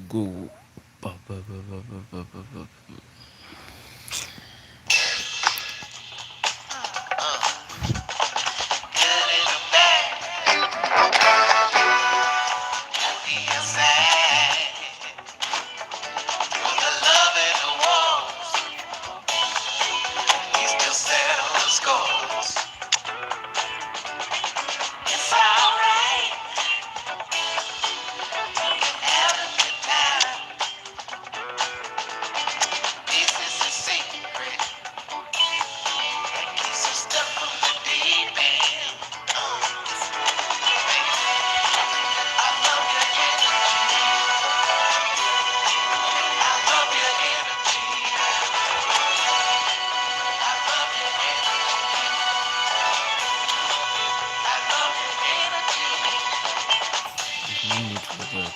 go. Ba, ba, ba, ba, ba, ba, ba, ba. There's no need for that.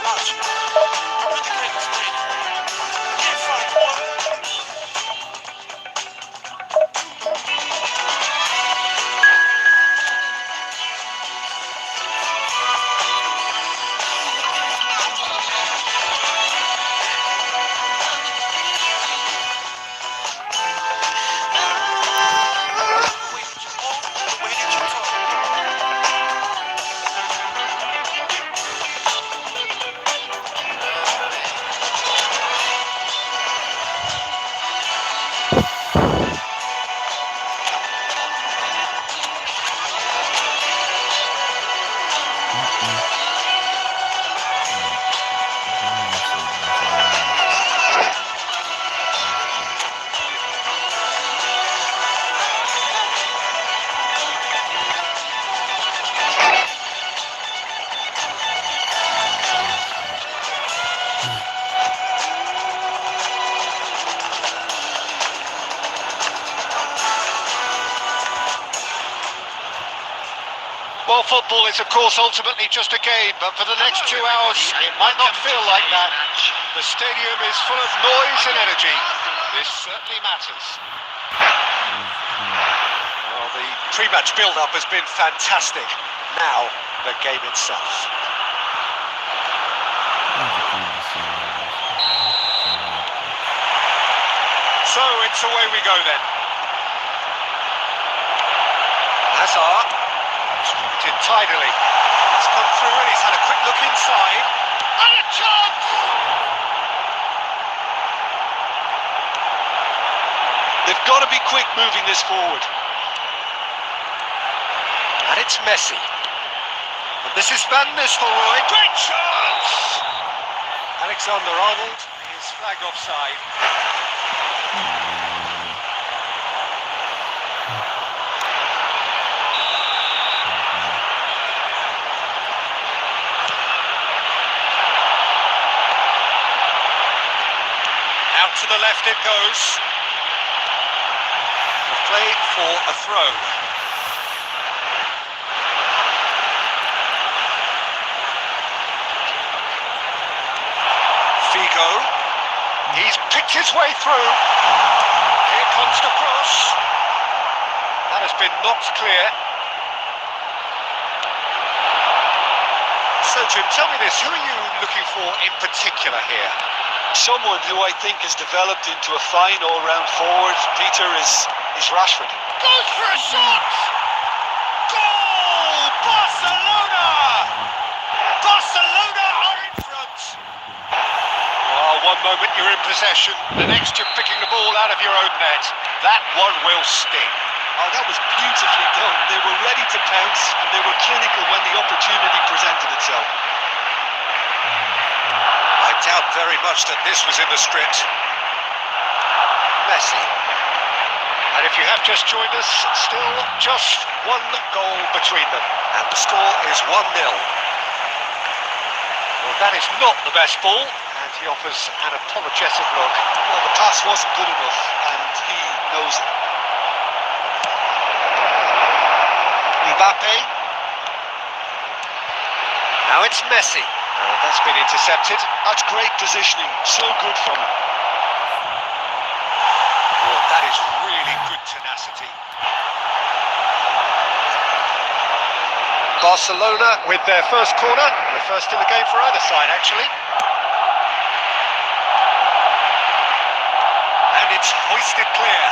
Let's just play. Anything. What the fuck? Oh god. Mm-mm. Alright. That's all I'm gonna say. That's all I'm gonna say. Let's go. Let's Well, football is, of course, ultimately just a game, but for the next 2 hours, it might not feel like that. The stadium is full of noise and energy. This certainly matters. go. Well, the pre-match build-up has been fantastic. Now, the game itself. Why is it called the same language? Why keep saying like that? So, it's away we go then. Hazard. Did tidily. He's come through and he's had a quick look inside. And a chance! They've got to be quick moving this forward. And it's Messi. And this is Van Nistelrooy. Great chance! Alexander-Arnold is flagged offside. Out to the left it goes. The play for a throw. Figo. He's picked his way through. Here comes the cross. That has been knocked clear. So Jim, tell me this, who are you looking for in particular here? Someone who I think has developed into a fine all-round forward, Peter, is Rashford. Goes for a shot! Goal! Barcelona! Barcelona are in front! Well, one moment you're in possession, the next you're picking the ball out of your own net. That one will sting. Oh, that was beautifully done. They were ready to pounce, and they were clinical when the opportunity presented itself. I doubt very much that this was in the script. Messi. And if you have just joined us, still just one goal between them. And the score is 1-0. Well, that is not the best ball. And he offers an apologetic look. Well, the pass wasn't good enough, and he knows it. Mbappe. Now it's Messi. That's been intercepted. That's great positioning. So good from him. Oh, that is really good tenacity. Barcelona with their first corner. The first in the game for either side, actually. And it's hoisted clear.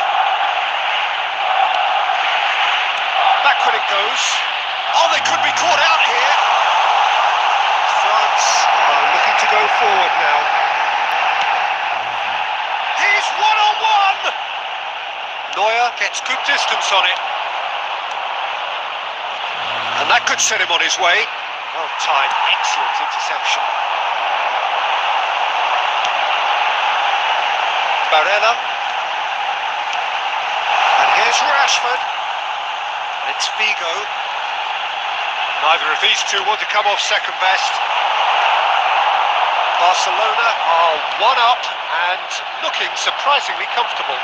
Backward it goes. Oh, they could be caught out here. France are looking to go forward now. He's one-on-one! Neuer gets good distance on it. And that could set him on his way. Well timed, excellent interception. Barella. And here's Rashford. It's Figo. Neither of these two want to come off second best. Barcelona are one up and looking surprisingly comfortable.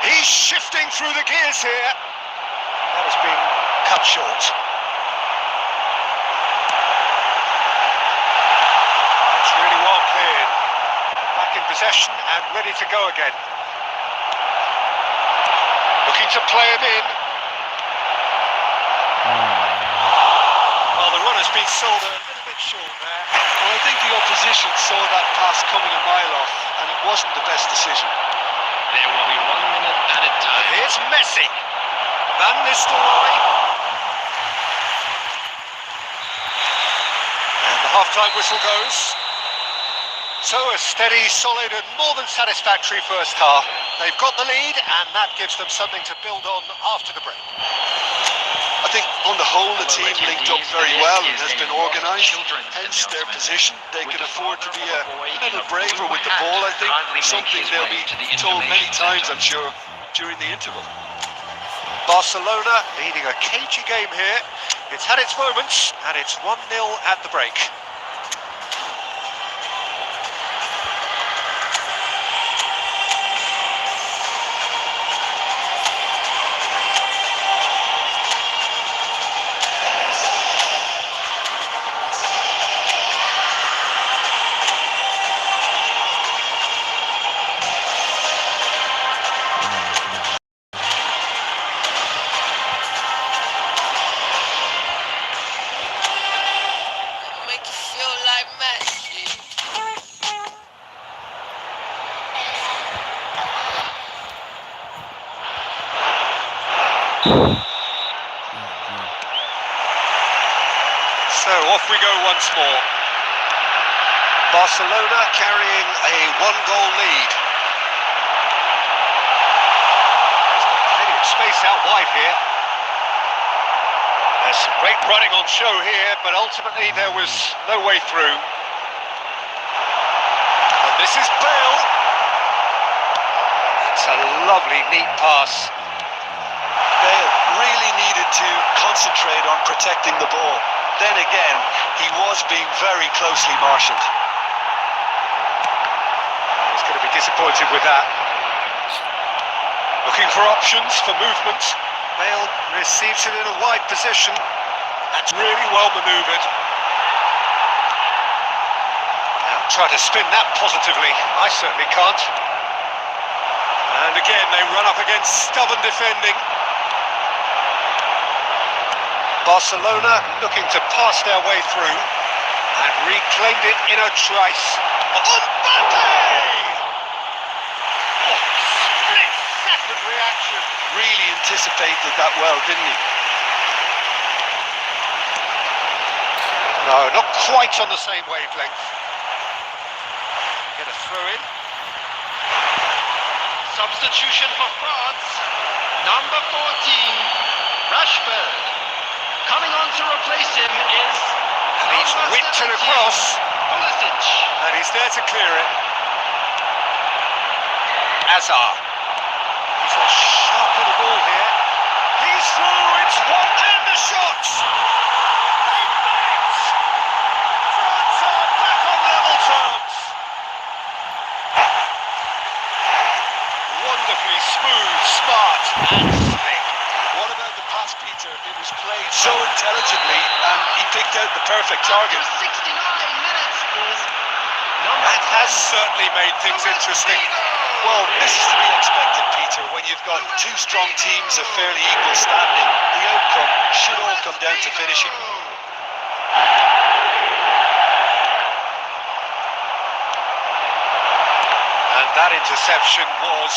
He's shifting through the gears here. That has been cut short. It's really well cleared. Back in possession and ready to go again. Looking to play him in. Well, the run has been sold a little bit short there. Well, I think the opposition saw that pass coming a mile off, and it wasn't the best decision. There will be 1 minute added time. Here's Messi. Van Nistelrooy. And the half-time whistle goes. So a steady, solid and more than satisfactory first half. They've got the lead and that gives them something to build on after the break. I think on the whole the team linked up very well and has been organised, hence their position. They can afford to be a little braver with the ball, I think. Something they'll be told many times, I'm sure, during the interval. Barcelona leading a cagey game here. It's had its moments and it's 1-0 at the break. Make you feel like magic. So off we go once more. Barcelona carrying a 1-goal lead. Plenty of space out wide here. There's some great running on show here, but ultimately there was no way through. And this is Bale. It's a lovely, neat pass. Bale really needed to concentrate on protecting the ball. Then again, he was being very closely marshalled. He's going to be disappointed with that. Looking for options for movement. Bale receives it in a wide position. That's really well manoeuvred. Now try to spin that positively. I certainly can't. And again they run up against stubborn defending. Barcelona looking to pass their way through and reclaimed it in a trice. Mbappe! Split-second reaction. Really anticipated that well, didn't he? No, not quite on the same wavelength. Get a throw in. Substitution for France. Number 14, Rashford. Coming on to replace him is... And he's number whipped it 17, across. Pulisic. And he's there to clear it. Hazard. He's a sharp little ball here. He's through, it's one and the shot! They've done it! France are back on level terms. Wonderfully smooth, smart and slick. What about the pass, Peter? It was played picked out the perfect target. After 69 minutes is number That has 10. certainly made things interesting. Well, this is to be expected, Peter. When you've got two strong teams of fairly equal standing, the outcome should all come down to finishing. And that interception was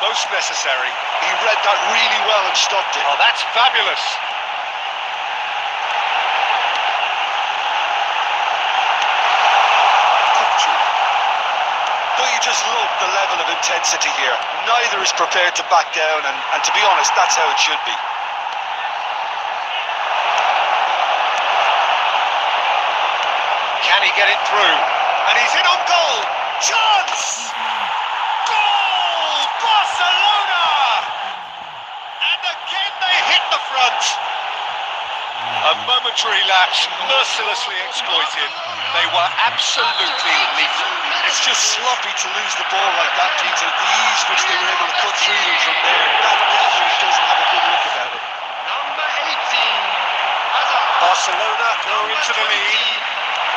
most necessary. He read that really well and stopped it. Oh, that's fabulous. Don't you just love the level of intensity here? Neither is prepared to back down, and to be honest, that's how it should be. Can he get it through? And he's in on goal. Chance! Goal! Barcelona! And again they hit the front. A momentary lapse, mercilessly exploited. They were absolutely lethal. It's just sloppy to lose the ball like that, Peter. The ease which they were able to cut through them from there, that definitely doesn't have a good look about it. Number 18. Hazard. Barcelona go into the lead.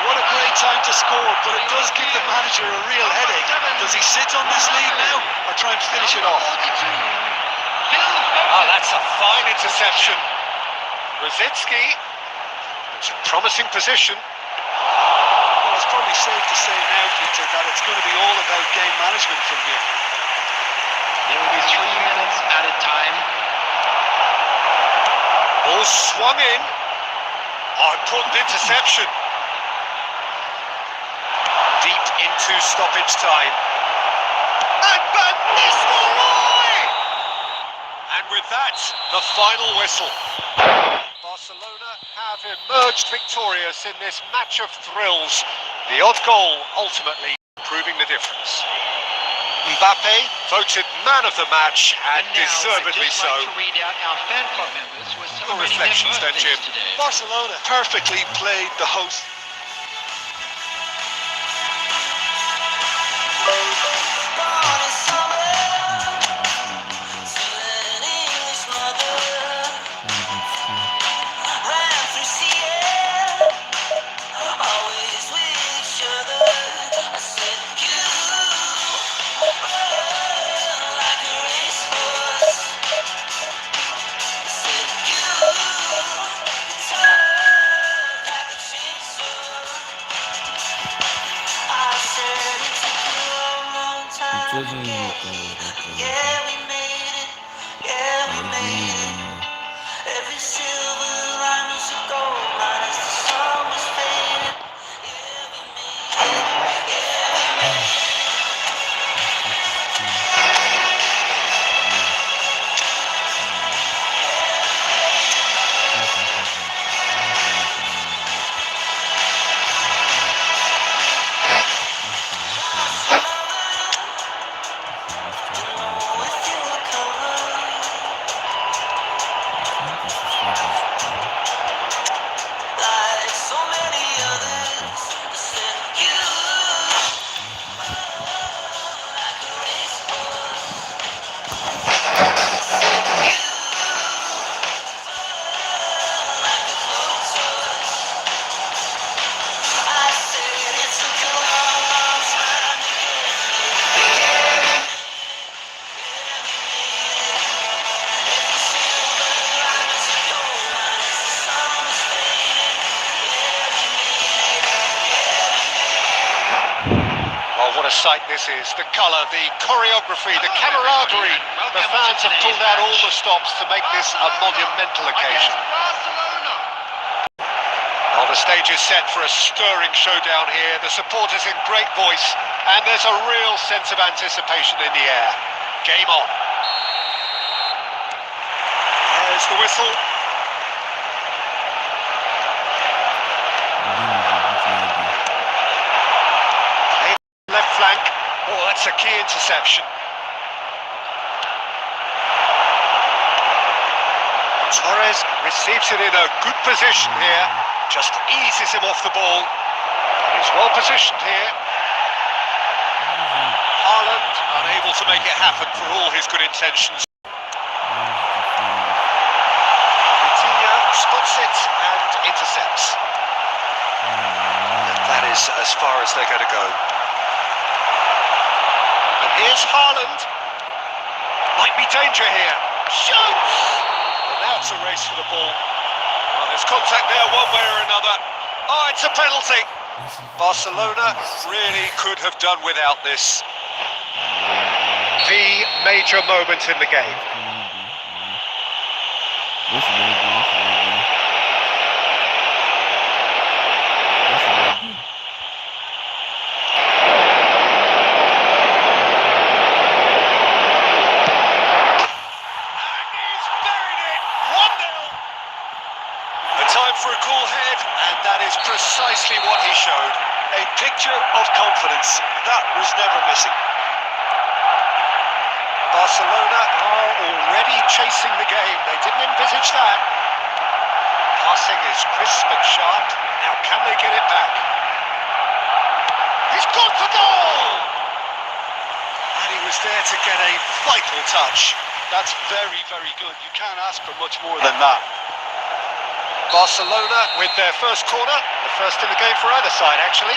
What a great time to score, but it does give the manager a real headache. Does he sit on this lead now, or try and finish it off? 42. Phil Ah, Foden. that's a fine interception. Rosicki, it's a promising position. Well, it's probably safe to say now, Peter, that it's going to be all about game management from here. There will be 3 minutes added time. Ball swung in. Oh, important interception. Deep into stoppage time. And Van Nistelrooy! And with that, the final whistle. Barcelona have emerged victorious in this match of thrills. The odd goal ultimately proving the difference. Mbappe voted man of the match, and And now, deservedly I'd just so. like to read out our fan club members who are Your celebrating their reflections then, birthdays Jim. today. Barcelona perfectly played the host. Oh, what a sight this is. The colour, the choreography, the camaraderie. The fans have pulled out all the stops to make this a monumental occasion. Barcelona. Well, the stage is set for a stirring showdown here. The supporters in great voice, and there's a real sense of anticipation in the air. Game on. There's the whistle. Left flank. Oh, that's a key interception. Torres receives it in a good position here. Just eases him off the ball. He's well positioned here. Haaland unable to make it happen for all his good intentions. Vitinha spots it and intercepts. intercepts. And that is as far as they're going to go. And here's Haaland. Might be danger here. Shoots! And now it's a race for the ball. Well, there's contact there one way or another. Oh, it's a penalty. Barcelona really could have done without this. The major moment in the game. Time for a cool head, and that is precisely what he showed. A picture of confidence that was never missing. Barcelona are already chasing the game. They didn't envisage that. Passing is crisp and sharp. Now can they get it back? He's gone for goal! And he was there to get a vital touch. That's very, very good. You can't ask for much more than that. Barcelona with their first corner, the first in the game for either side, actually.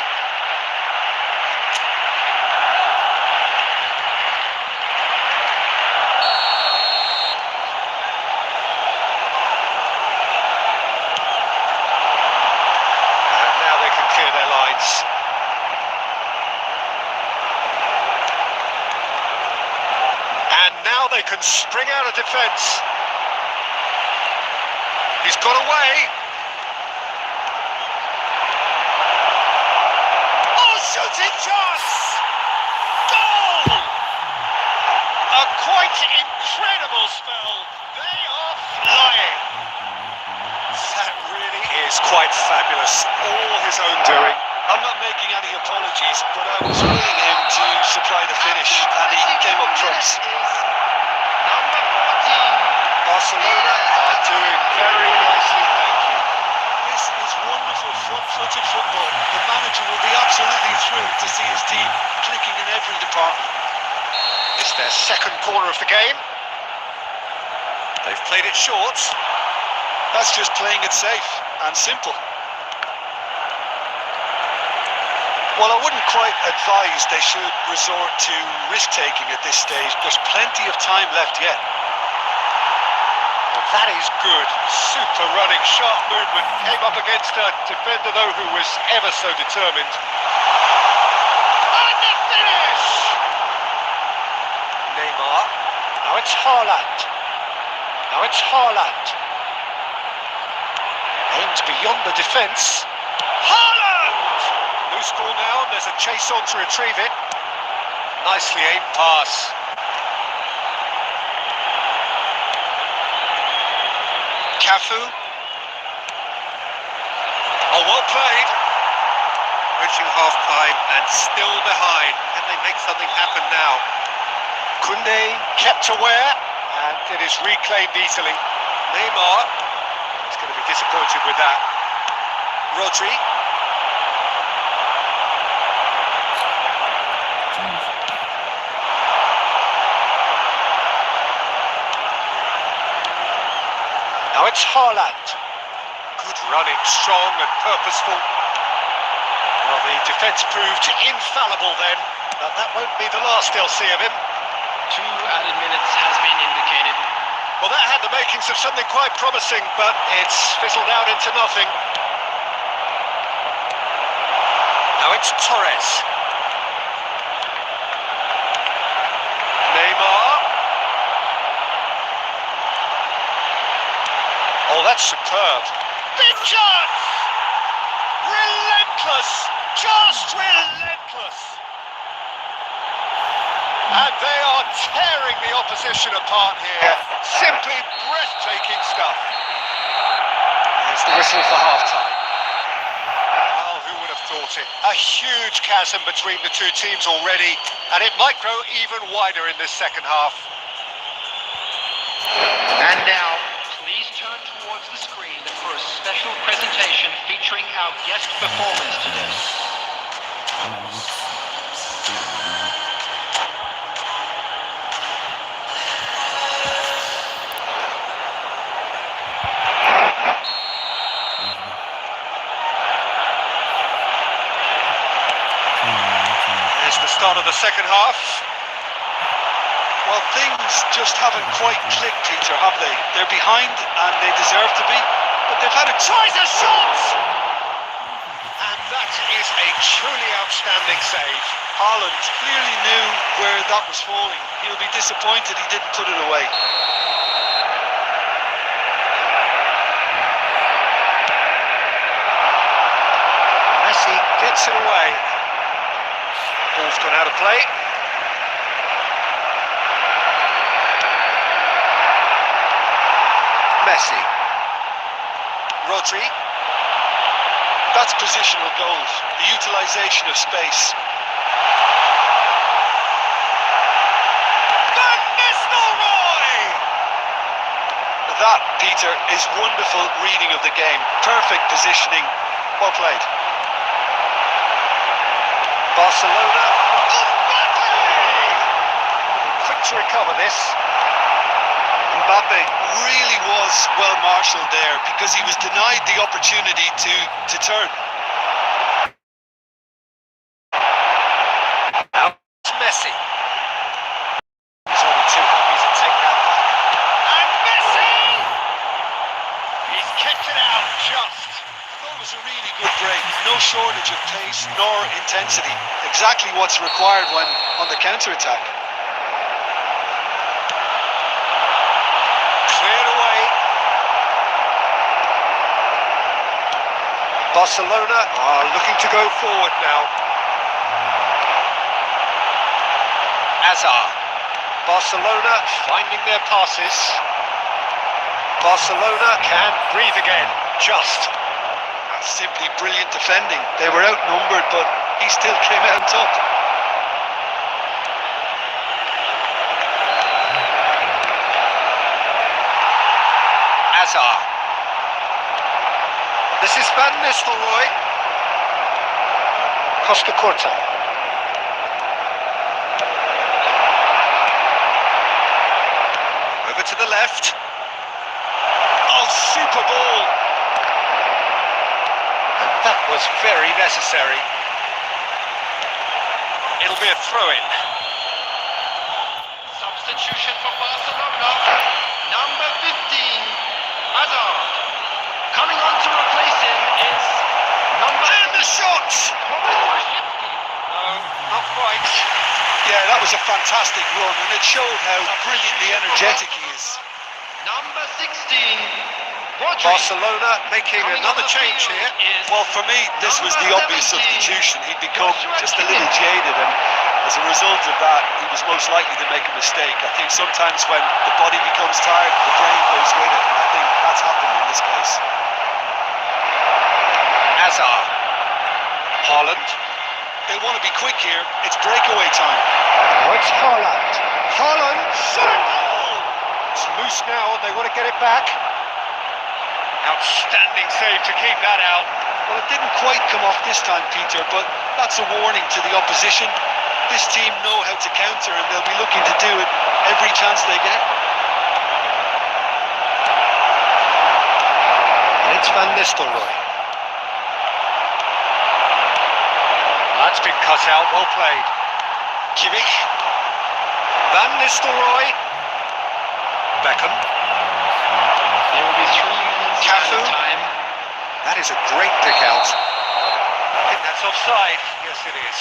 And now they can clear their lines. And now they can spring out of defence. He's got away. Oh, shooting chance! Goal! A quite incredible spell. They are flying. That really is quite fabulous. All his own doing. I'm not making any apologies, but I was willing him to supply the finish, and he came up trumps. Number 14. Barcelona are doing very nicely, thank you. This is wonderful front-footed football. The manager will be absolutely thrilled to see his team clicking in every department. It's their second corner of the game. They've played it short. That's just playing it safe and simple. Well, I wouldn't quite advise they should resort to risk-taking at this stage. There's plenty of time left yet. Well, that is good. Super running, sharp movement. Came up against a defender, though, who was ever so determined. And the finish! Neymar. Now it's Haaland. Now it's Haaland. Aimed beyond the defence. Haaland! Loose ball now, and there's a chase on to retrieve it. Nicely aimed pass. Cafu. Oh, well played. Reaching half-time and still behind. Can they make something happen now? Koundé kept aware, and it is reclaimed easily. Neymar is going to be disappointed with that. Rodri. Now it's Haaland. Good running, strong and purposeful. Well, the defence proved infallible then, but that won't be the last they'll see of him. 2 added minutes has been indicated. Well, that had the makings of something quite promising, but it's fizzled out into nothing. Now it's Torres. Neymar. Oh, that's superb. Big chance! Relentless! Just relentless! And they are tearing the opposition apart here. Simply breathtaking stuff. There's the whistle for half-time. Well, who would have thought it? A huge chasm between the two teams already, and it might grow even wider in this second half. And now, please turn towards the screen for a special presentation featuring our guest performers today. start of the second half. Well, things just haven't quite clicked, Peter, have they? They're behind and they deserve to be, but they've had a Tries a shot! And that is a truly outstanding save. Haaland clearly knew where that was falling. He'll be disappointed he didn't put it away. Messi gets it away. Ball's gone out of play. Messi. Rodri. That's positional goals, the utilisation of space. Van Nistelrooy! That, Peter, is wonderful reading of the game. Perfect positioning. Well played. Barcelona. Mbappe! Quick to recover this. Mbappe really was well marshalled there because he was denied the opportunity to turn. Now it's Messi. He's only too happy to take that back. And Messi! He's kicked it out just. That was a really good break. No shortage of pace nor intensity. Exactly what's required when on the counter-attack. Cleared away. Barcelona are looking to go forward now. Hazard. Barcelona finding their passes. Barcelona can breathe again. Just. That's simply brilliant defending. They were outnumbered, but he still came out on top. Hazard. This is Van Nistelrooy. Costa Curta. Over to the left. Oh, super ball. And that was very necessary. It'll be a throw-in. Substitution for Barcelona. Number 15, Hazard. Coming on to replace him is number... And the shot! No, not quite. Yeah, that was a fantastic run, and it showed how brilliantly energetic he is. Number 16, Rodri. Barcelona making Coming another on the change field here. is Well, for me, this was the obvious 17, substitution. He'd become Joshua just a little jaded, and as a result of that, he was most likely to make a mistake. I think sometimes when the body becomes tired, the brain goes with it, and I think that's happened in this case. Hazard. Haaland. They'll want to be quick here. It's breakaway time. Now it's Haaland. Haaland. Shot it goal! It's loose now, and they want to get it back. Outstanding save to keep that out. Well, it didn't quite come off this time, Peter, but that's a warning to the opposition. This team know how to counter, and they'll be looking to do it every chance they get. And it's Van Nistelrooy. That's been cut out, well played. Kimmich. Van Nistelrooy. Beckham. There will be 3 minutes Cafu. time. That is a great pick out. I think that's offside. Yes, it is.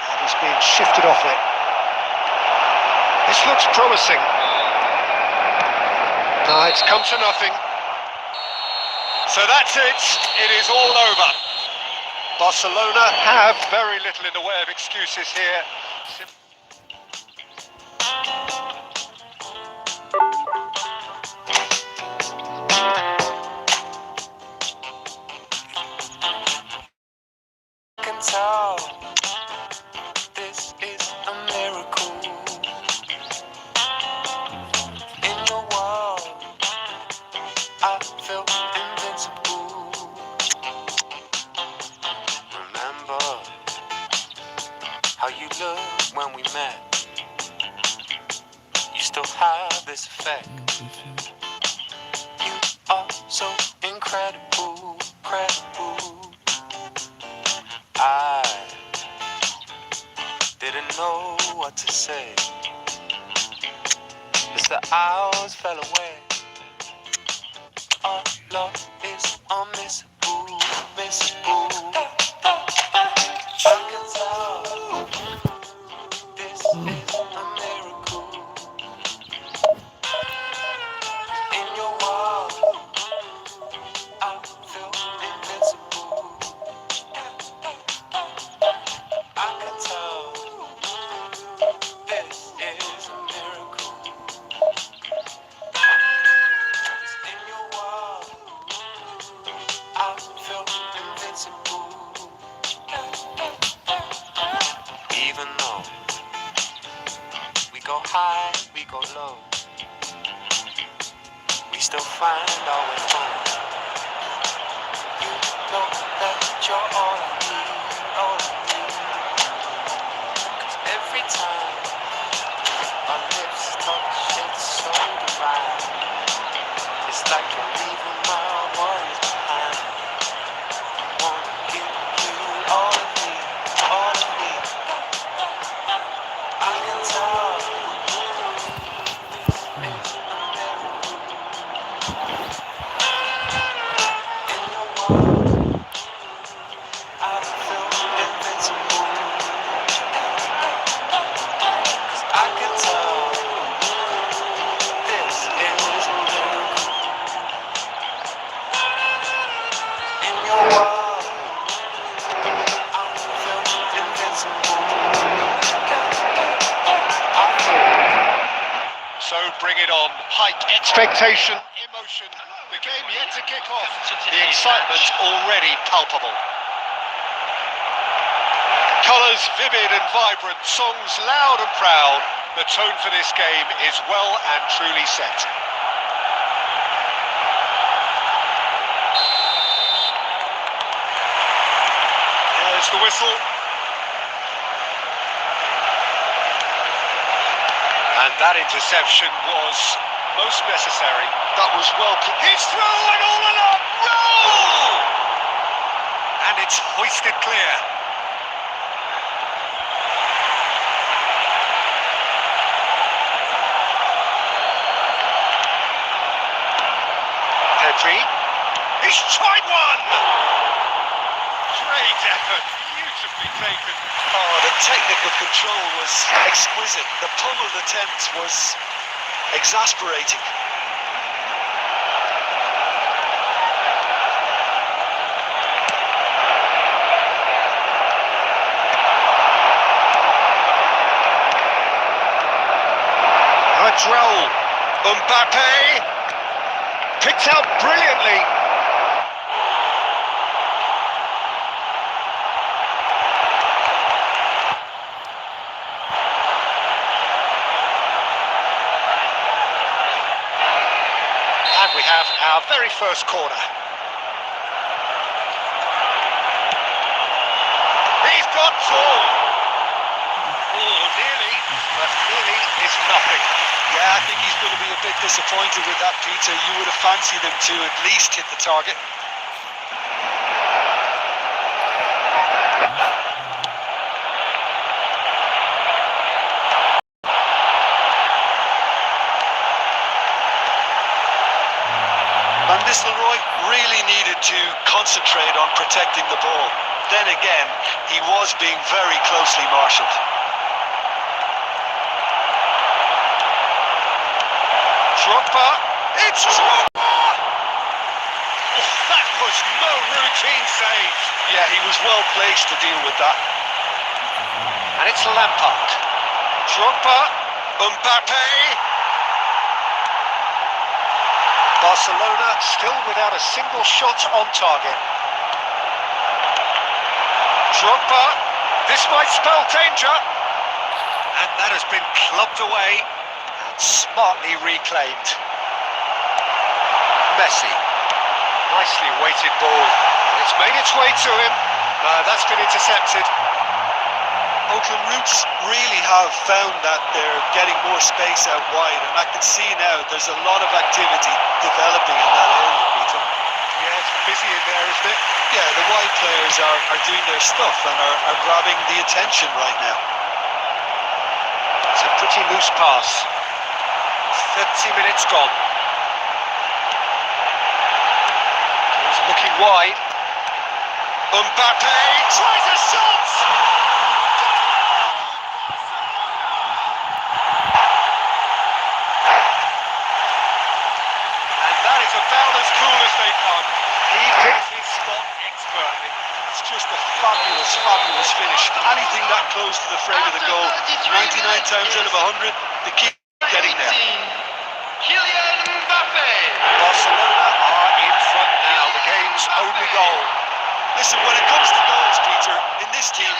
And he's being shifted off it. This looks promising. No, it's come to nothing. So that's it. It is all over. Barcelona have very little in the way of excuses here. Can tell this is a miracle in your world. I feel invincible. Remember how you looked when we met. have this effect. You are so incredible, incredible. I didn't know what to say as the hours fell away. Our love is unmissable, missable. I can tell this is a miracle. In your world, I feel invincible. I can tell this is a miracle. 'Cause in your world, I feel invincible. Even though we go high, we go low, we still find our way home. You know that you're all I need, all I need. 'Cause every time our lips touch, it's so divine. It's like you're leaving my worries behind. Wanna give you all of me, all of me. I can tell this is a miracle. In your world, I feel invincible. 'Cause I can tell this is a miracle. In your world, I feel invincible. I feel So bring it on. Hike expectation, emotion. The game yet to kick off. The excitement already palpable. Colours vivid and vibrant, songs loud and proud. The tone for this game is well and truly set. There's the whistle. And that interception was most necessary. That was well put. He's through and all along. Roll! And it's hoisted clear. Petri. He's tried one! Great effort. Beautifully taken. Oh, the technical control was exquisite. The pummeled attempt was exasperating. Let's roll. Mbappe picked out brilliantly. And we have our very first corner. He's got full. Oh, nearly, but nearly is nothing. Yeah, I think he's going to be a bit disappointed with that, Peter. You would have fancied him to at least hit the target. Van Nistelrooy really needed to concentrate on protecting the ball. Then again, he was being very closely marshalled. Drogba, it's Drogba! That was no routine save. Yeah, he was well placed to deal with that. And it's Lampard. Drogba, Mbappe. Barcelona still without a single shot on target. Drogba, this might spell danger. And that has been clubbed away. Smartly reclaimed. Messi. Nicely weighted ball. It's made its way to him. That's been intercepted. Oakland Roots really have found that they're getting more space out wide, and I can see now there's a lot of activity developing in that area, Peter. Yeah, it's busy in there, isn't it? Yeah, the wide players are doing their stuff and are grabbing the attention right now. It's a pretty loose pass. 30 minutes gone. He's looking wide. Mbappe tries a shot! And that is about as cool as they come. He picked his spot expertly. It's just a fabulous, fabulous finish. Anything that close to the frame of the goal, 99 times out of 100, they keep getting there. Kylian Mbappe. Barcelona are in front now. The game's only goal. Listen, when it comes to goals, Peter, in this team,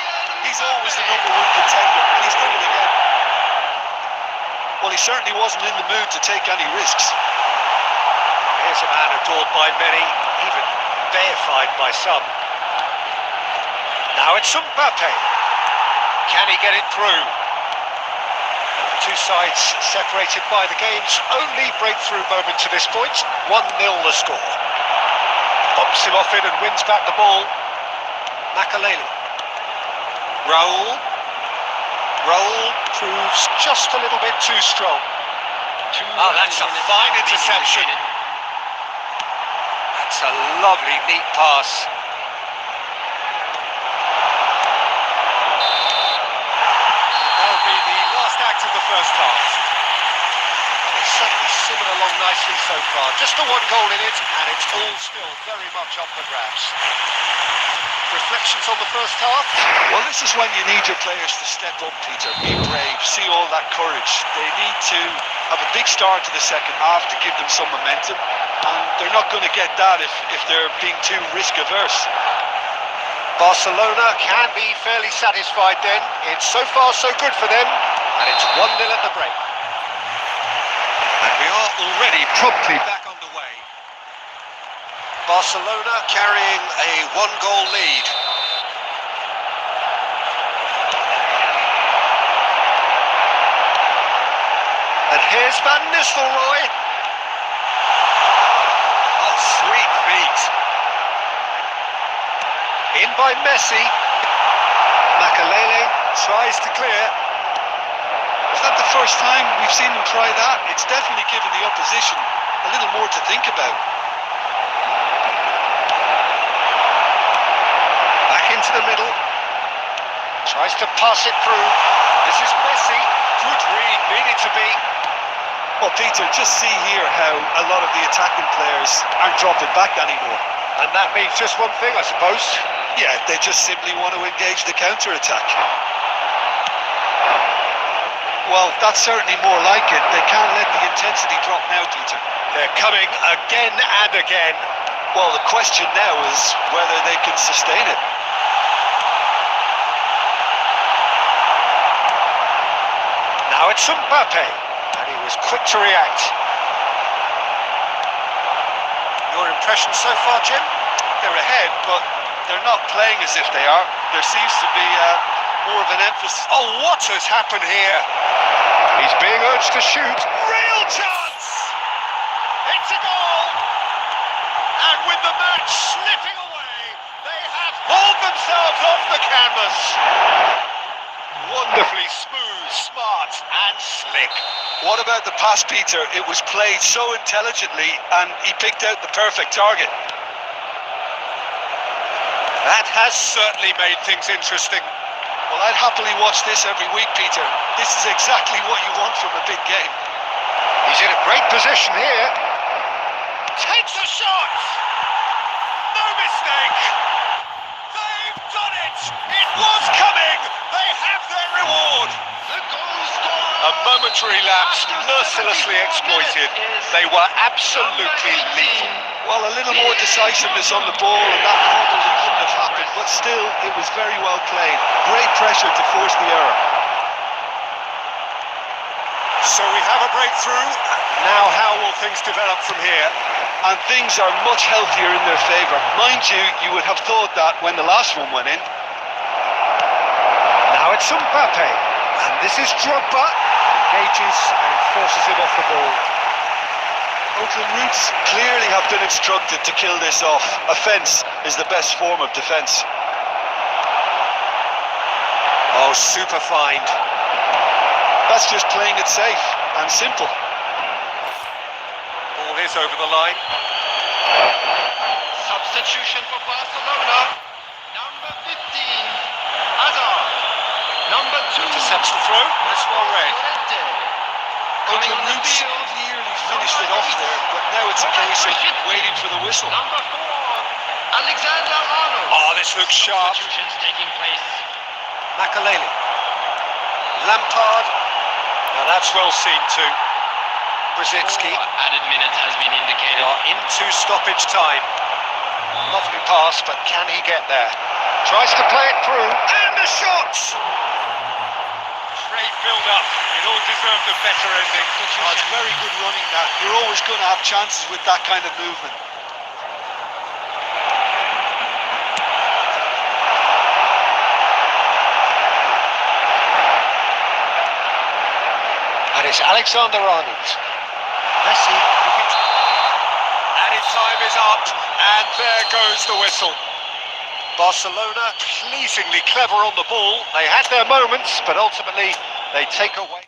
he's always the #1 contender, and he's done it again. Well, he certainly wasn't in the mood to take any risks. Here's a man adored by many, even deified by some. Now it's Mbappe. Can he get it through? The two sides separated by the game's only breakthrough moment to this point. 1-0 the score. Bumps him off it and wins back the ball. Makaleli. Raul. Raul proves just a little bit too strong. Oh, that's a fine interception. That's a lovely, neat pass. That'll be the last act of the first half. It's certainly simmered along nicely so far. Just the one goal in it, and it's all still very much up for grabs. Reflections on the first half? Well, this is when you need your players to step up, Peter. Be brave, see all that courage. They need to have a big start to the second half to give them some momentum, and they're not going to get that if they're being too risk-averse. Barcelona can be fairly satisfied then. It's so far so good for them, and it's 1-0 at the break. And we are already promptly back underway. Barcelona carrying a 1-goal lead. And here's Van Nistelrooy. Oh, sweet feet. In by Messi. Makaleli tries to clear. Is that the first time we've seen them try that? It's definitely given the opposition a little more to think about. Back into the middle. Tries to pass it through. This is Messi. Good read, needed to be. Well, Peter, just see here how a lot of the attacking players aren't dropping back anymore. And that means just one thing, I suppose. Yeah, they just simply want to engage the counter-attack. Well, that's certainly more like it. They can't let the intensity drop now, Peter. They're coming again and again. Well, the question now is whether they can sustain it. Now it's Mbappe, and he was quick to react. Your impression so far, Jim? They're ahead, but they're not playing as if they are. There seems to be more of an emphasis. Oh, what has happened here? He's being urged to shoot. Real chance! It's a goal! And with the match slipping away, they have hauled themselves off the canvas. Wonderfully smooth, smart and slick. What about the pass, Peter? It was played so intelligently and he picked out the perfect target. That has certainly made things interesting. Well, I'd happily watch this every week, Peter. This is exactly what you want from a big game. He's in a great position here. Takes a shot! No mistake! They've done it! It was coming! They have their reward! The goal scorer! A momentary lapse, mercilessly exploited. They were absolutely lethal. Well, a little more decisiveness on the ball and that probably wouldn't have happened, but still, it was very well played. Great pressure to force the error. So we have a breakthrough. Now how will things develop from here? And things are much healthier in their favour. Mind you, you would have thought that when the last one went in. Now it's Mbappe, and this is Drogba. Engages and forces him off the ball. Oakland Roots clearly have been instructed to kill this off. Offence is the best form of defence. Oh, super find. That's just playing it safe and simple. Ball is over the line. Substitution for Barcelona. Number 15, Hazard. Number 2, Intercepts the throw. That's well read. Llorente. Coming Oakland on the Roots field. nearly finished it off there, but now it's a case of waiting for the whistle. Number 4, Alexander Arnold. Oh, this looks sharp. Substitutions taking place. Makaleli. Lampard. Now that's well seen too. Brzezinski. Added minutes has been They indicated. are into stoppage time. Lovely pass, but can he get there? Tries to play it through, and the shot! Great build-up. It all deserved a better ending. Oh, it's very good running that. You're always going to have chances with that kind of movement. And it's Alexander Arnold. Messi. Added time is up, and there goes the whistle. Barcelona pleasingly clever on the ball. They had their moments, but ultimately they take away.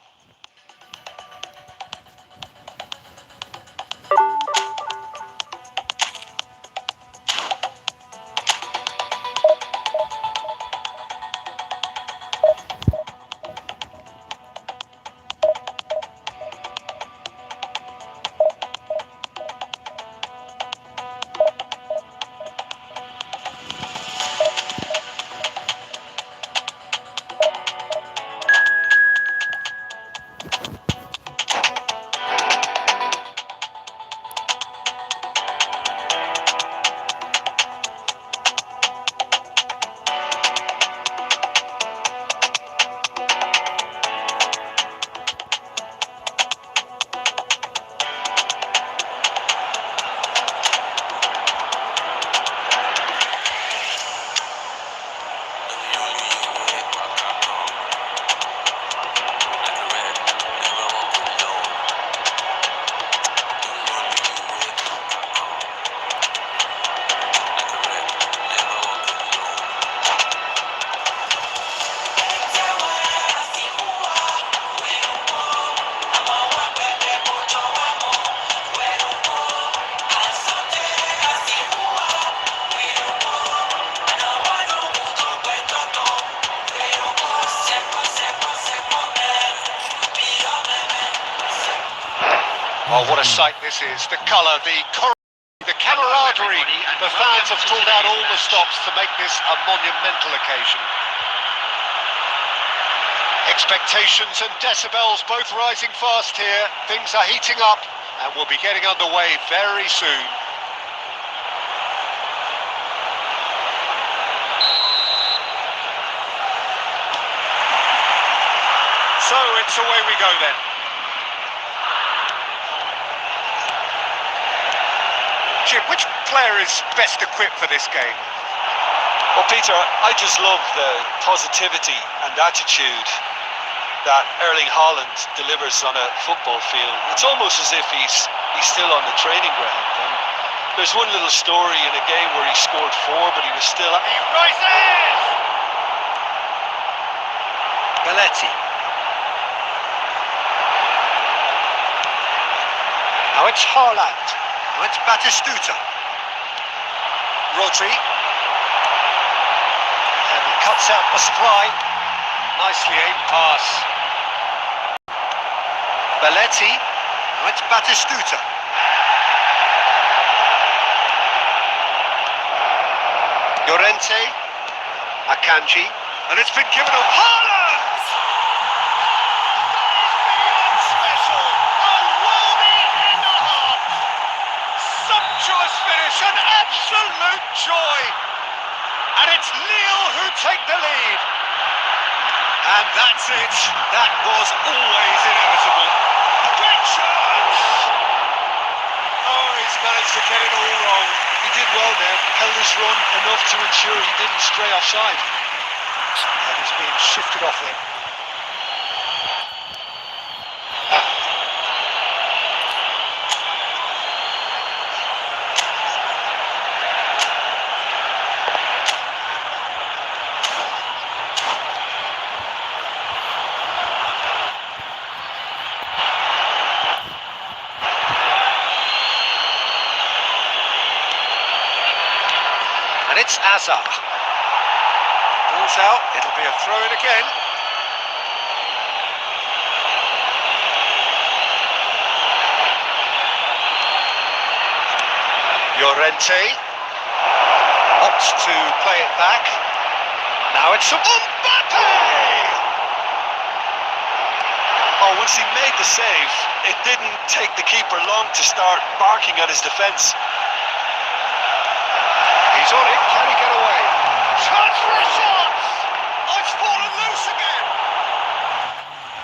Oh, what a sight this is. The colour, the camaraderie. The fans have pulled out all the stops to make this a monumental occasion. Expectations and decibels both rising fast here. Things are heating up and we'll be getting underway very soon. So it's away we go then. Jim, which player is best equipped for this game? Well, Peter, I just love the positivity and attitude that Erling Haaland delivers on a football field. It's almost as if he's still on the training ground. And there's one little story in a game where he scored 4, but he was still... He rises! Belletti. Now it's Haaland. Now it's Batistuta. Rodri. And he cuts out the supply. Nicely aimed pass. Belletti. Now it's Batistuta. Llorente. Akanji. And it's been given up. Haaland! Special! A worthy and a half! Sumptuous finish, an absolute joy! And it's Lille who take the lead. And that's it. That was always inevitable. A great chance! Oh, he's managed to get it all wrong. He did well there, held his run enough to ensure he didn't stray offside. And he's being shifted off there. And it's Azar. Ball's out, it'll be a throw-in again. Llorente opts to play it back. Now it's Mbappe! Oh, once he made the save, it didn't take the keeper long to start barking at his defence. He's on it, can he get away? Chance for a shot! Oh, it's fallen loose again!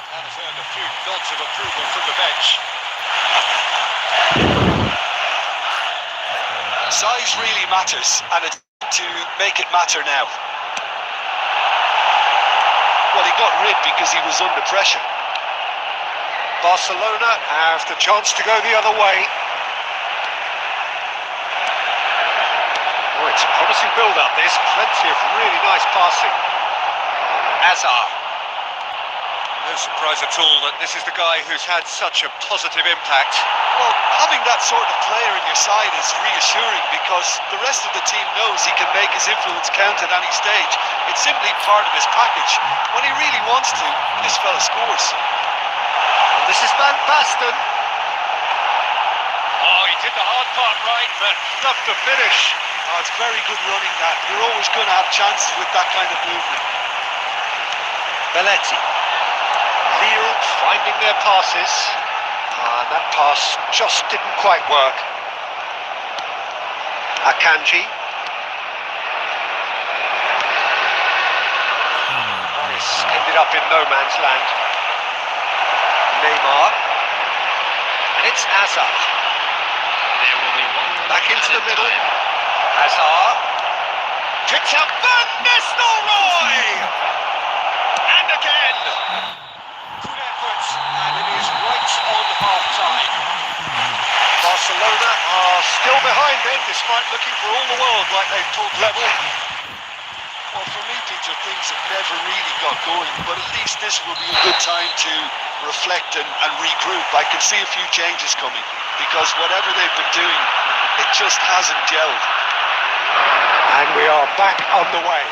And has earned a few nods of approval from the bench. Size really matters, and it's to make it matter now. Well, he got rid because he was under pressure. Barcelona have the chance to go the other way. Oh, it's a promising build-up, this. Plenty of really nice passing. Azar. No surprise at all that this is the guy who's had such a positive impact. Well, having that sort of player in your side is reassuring because the rest of the team knows he can make his influence count at any stage. It's simply part of his package. When he really wants to, this fella scores. Well, this is Van Basten. Oh, he did the hard part right, but not the finish. Oh, it's very good running that. You're always going to have chances with that kind of movement. Belletti. Lille finding their passes. And that pass just didn't quite work. Akanji. Nice. Ended up in no man's land. Neymar. And it's Azar. There will be one Back into the middle. time. Azar. Picks up Van Nistelrooy! And again! Good effort, and it is right on half-time. Barcelona are still behind then, despite looking for all the world like they've pulled level. Well, for me, Peter, things have never really got going, but at least this will be a good time to reflect and regroup. I can see a few changes coming, because whatever they've been doing, it just hasn't gelled. And we are back on the way.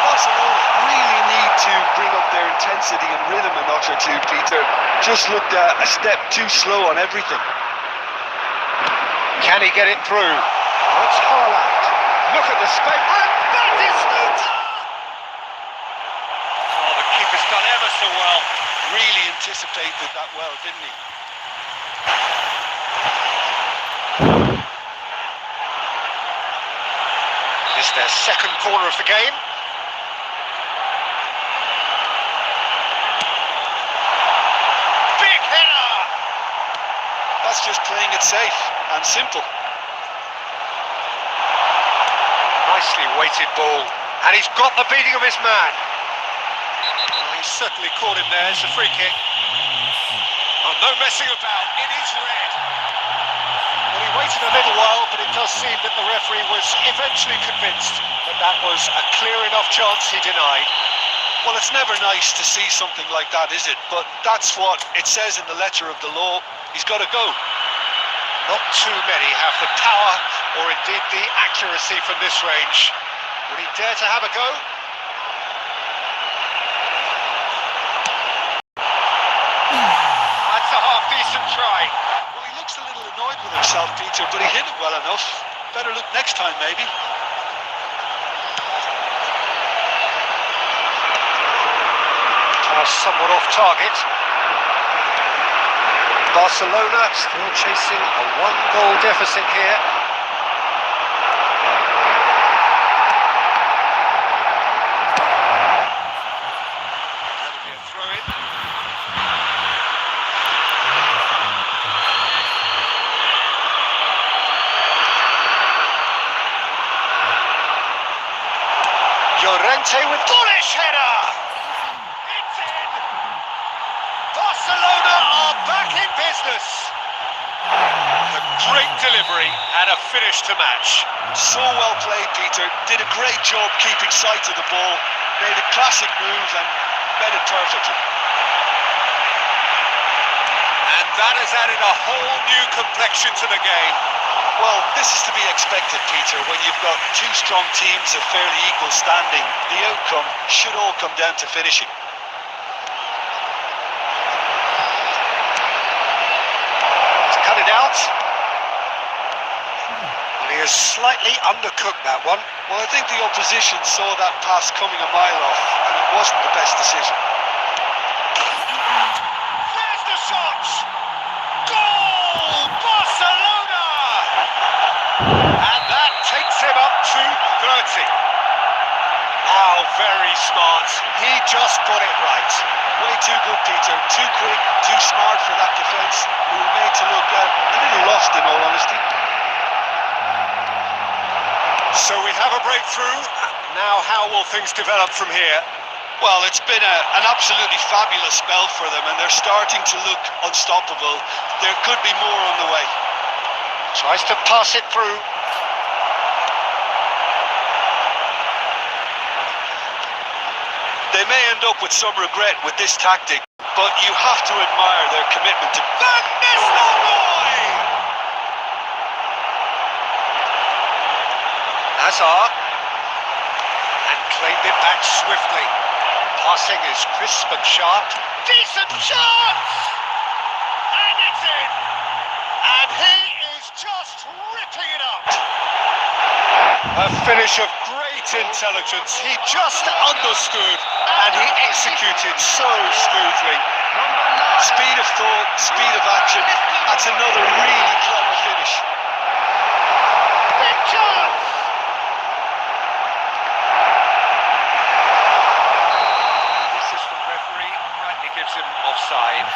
Barcelona really need to bring up their intensity and rhythm a notch or two, Peter. Just looked a step too slow on everything. Can he get it through? Oh, it's Haaland. Look at the space. And that is Sneijder! Oh, the keeper's done ever so well. Really anticipated that well, didn't he? It's their second corner of the game. Big header! That's just playing it safe and simple. Nicely weighted ball. And he's got the beating of his man. Oh, he's certainly caught him there. It's a free kick. Oh, no messing about. It is red. Well, he waited a little while, but it does seem that the referee was eventually convinced that that was a clear enough chance he denied. Well, it's never nice to see something like that, is it? But that's what it says in the letter of the law. He's got to go. Not too many have the power or indeed the accuracy from this range. Would he dare to have a go? That's a half-decent try. Well, he looks a little annoyed with himself, Peter, but he hit it well enough. Better look next time, maybe. Pass somewhat off target. Barcelona still chasing a one-goal deficit here. That'll be a throw-in. Llorente. Llorente with bullish header. It's in. Barcelona are back in business. A great delivery and a finish to match. So well played, Peter. Did a great job keeping sight of the ball. Made a classic move and read it perfectly. And that has added a whole new complexion to the game. Well, this is to be expected, Peter. When you've got two strong teams of fairly equal standing, the outcome should all come down to finishing. He's cut it out. And he has slightly undercooked that one. Well, I think the opposition saw that pass coming a mile off, and it wasn't the best decision. There's the shot! Goal! Barcelona! And that takes him up to 30. How very smart. He just got it right. Way too good, Peter. Too quick, too smart for that defence. We were made to look a little lost, in all honesty. So we have a breakthrough. Now how will things develop from here? Well, it's been an absolutely fabulous spell for them, and they're starting to look unstoppable. There could be more on the way. Tries to pass it through. They may end up with some regret with this tactic, but you have to admire their commitment to... Van Nistelrooy! Hazard. And claimed it back swiftly. Passing is crisp and sharp. Decent chance! And it's in! And he is just ripping it up! A finish of great intelligence. He just understood and he executed so smoothly. Speed of thought, speed of action. That's another really clever finish. Big chance! The assistant referee rightly gives him offside.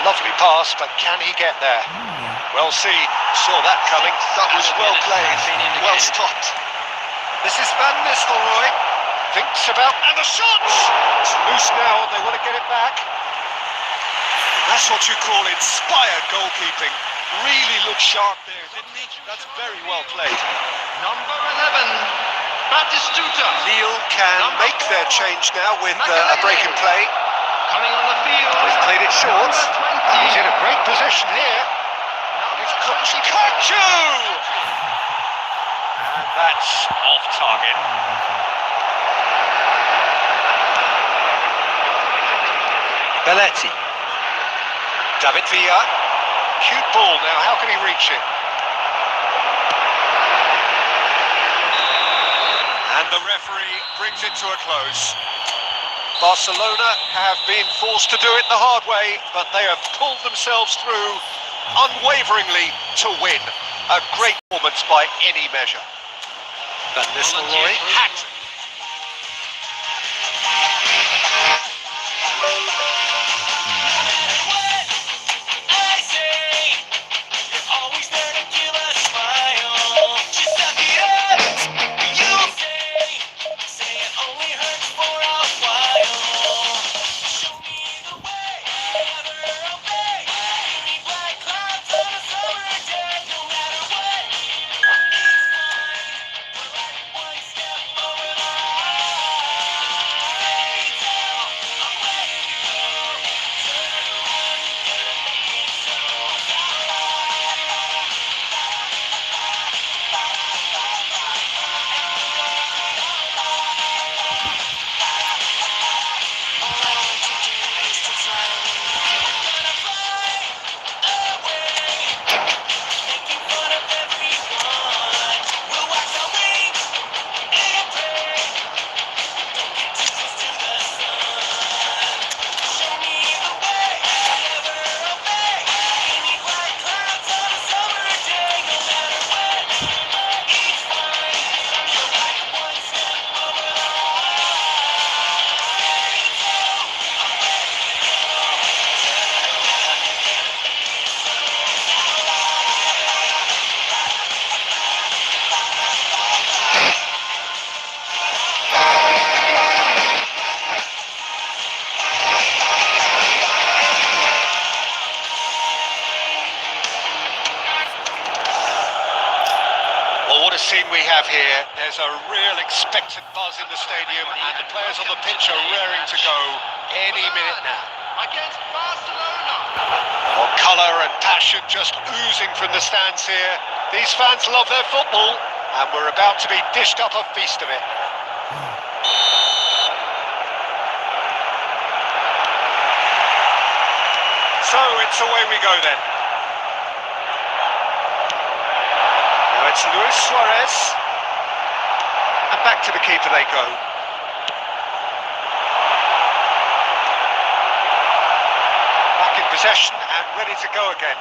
Lovely pass, but can he get there? Well seen, saw that coming. That was well played, well stopped. This is Van Nistelrooy. Thinks about... And the shot! It's loose now and they want to get it back. That's what you call inspired goalkeeping. Really looked sharp there, didn't he? That's very well played. Number 11, Batistuta. Lille can make their change now with a break in play. Coming on the field. He's played it short. Number 20. He's in a great position here. It's Kachu! And that's off target. Belletti. David Villa. Cute ball now. How can he reach it? And the referee brings it to a close. Barcelona have been forced to do it the hard way, but they have pulled themselves through unwaveringly to win. A great performance by any measure. Van Nistelrooy hat. we have here. There's a real expectant buzz in the stadium, and the players on the pitch are raring to go any minute now. Against Barcelona. Well, colour and passion just oozing from the stands here. These fans love their football, and we're about to be dished up a feast of it. So it's away we go then. Now it's Luis Suarez, and back to the keeper they go. Back in possession and ready to go again.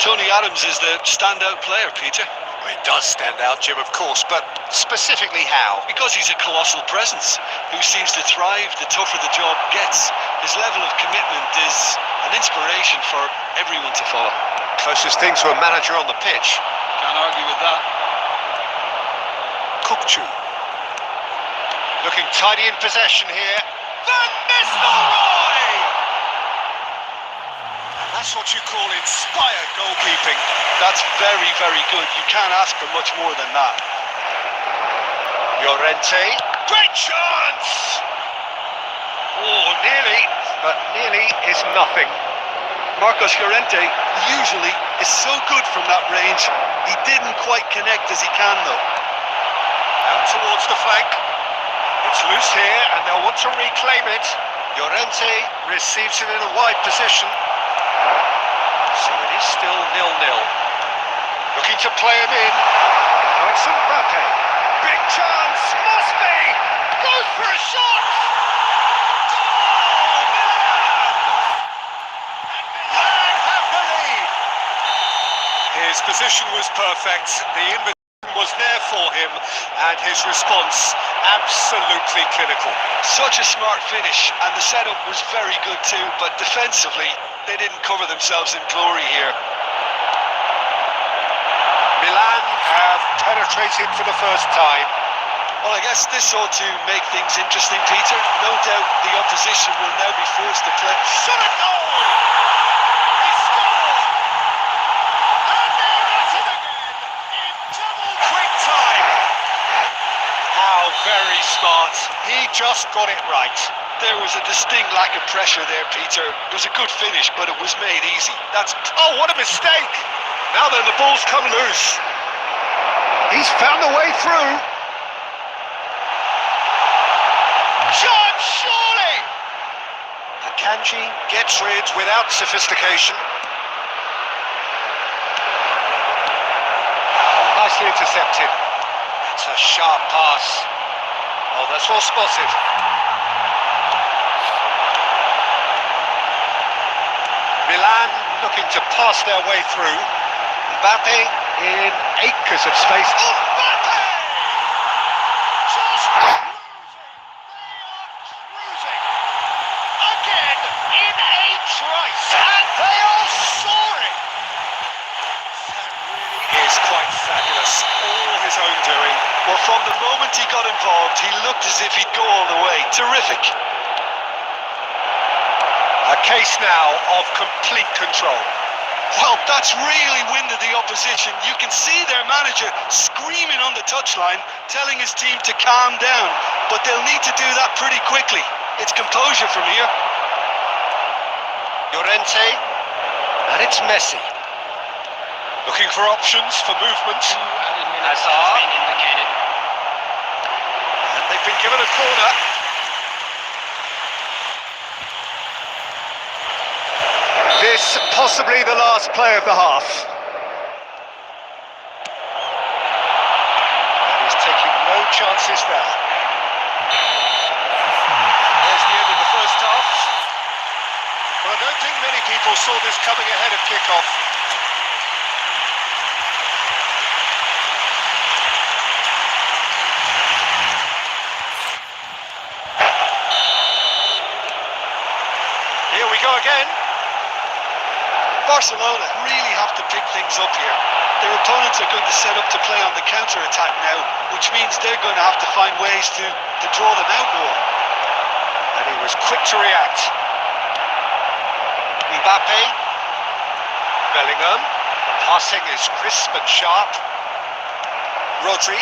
Tony Adams is the standout player, Peter. Well, he does stand out, Jim, of course, but specifically how? Because he's a colossal presence who seems to thrive the tougher the job gets. His level of commitment is an inspiration for everyone to follow. Closest thing to a manager on the pitch. Can't argue with that. Kukçu. Looking tidy in possession here. Van Nistelrooy! And that's what you call inspired goalkeeping. That's very, very good. You can't ask for much more than that. Llorente. Great chance! Oh, nearly, but nearly is nothing. Marcos Llorente usually is so good from that range. He didn't quite connect as he can, though. Out towards the flank. It's loose here, and they'll want to reclaim it. Llorente receives it in a wide position. So it is still 0-0. Looking to play him in. Now it's Mbappe. Big chance, must be! Goes for a shot! Goal! Milan! And Milan have the lead. His position was perfect. The invitation was there for him, and his response absolutely clinical. Such a smart finish, and the setup was very good too, but defensively, they didn't cover themselves in glory here. Milan have penetrated for the first time. Well, I guess this ought to make things interesting, Peter. No doubt the opposition will now be forced to play. Shot at goal! He scored! And they're at it again in double quick time. How very smart. He just got it right. There was a distinct lack of pressure there, Peter. It was a good finish, but it was made easy. Oh, what a mistake! Now then, the ball's come loose. He's found the way through. Chance, surely! Akanji gets rid without sophistication. Nicely intercepted. It's a sharp pass. Oh, that's well spotted. Milan looking to pass their way through. Mbappe in acres of space. Oh, Mbappe! Just cruising. They are cruising. Again in a trice. And they are soaring. That really is quite fabulous. All his own doing. Well, from the moment he got involved, he looked as if he'd go all the way. Terrific. A case now of complete control. Well, that's really winded the opposition. You can see their manager screaming on the touchline, telling his team to calm down. But they'll need to do that pretty quickly. It's composure from here. Llorente, and it's Messi. Looking for options for movement. Hazard. And they've been given a corner. This possibly the last play of the half. And he's taking no chances there. There's the end of the first half. Well, I don't think many people saw this coming ahead of kick-off. Here we go again. Barcelona really have to pick things up here. Their opponents are going to set up to play on the counter-attack now, which means they're going to have to find ways to draw them out more. And he was quick to react. Mbappe. Bellingham. Passing is crisp and sharp. Rodri.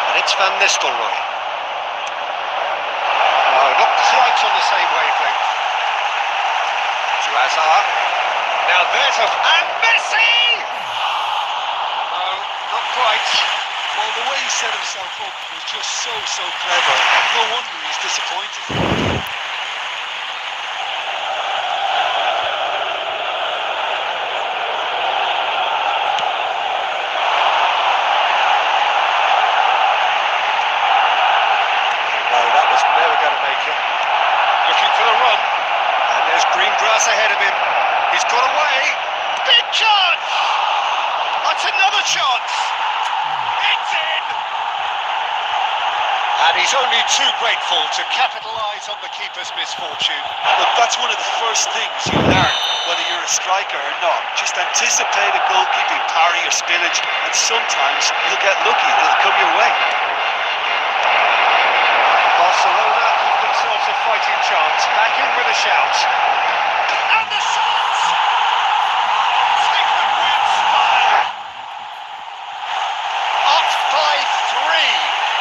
And it's Van Nistelrooy. No, not quite on the same wavelength. To Hazard. Now there's a... And Messi! No, not quite. Well, the way he set himself up was just so clever. No wonder he's disappointed. No, that was never going to make it. Looking for the run. And there's green grass ahead of him. He's got away. Big chance! That's another chance. It's in! And he's only too grateful to capitalise on the keeper's misfortune. Look, that's one of the first things you learn, whether you're a striker or not. Just anticipate a goalkeeping parry or spillage, and sometimes you'll get lucky. It'll come your way. Barcelona give themselves a fighting chance. Back in with a shout. And the shots! Taken with style. Up by 3.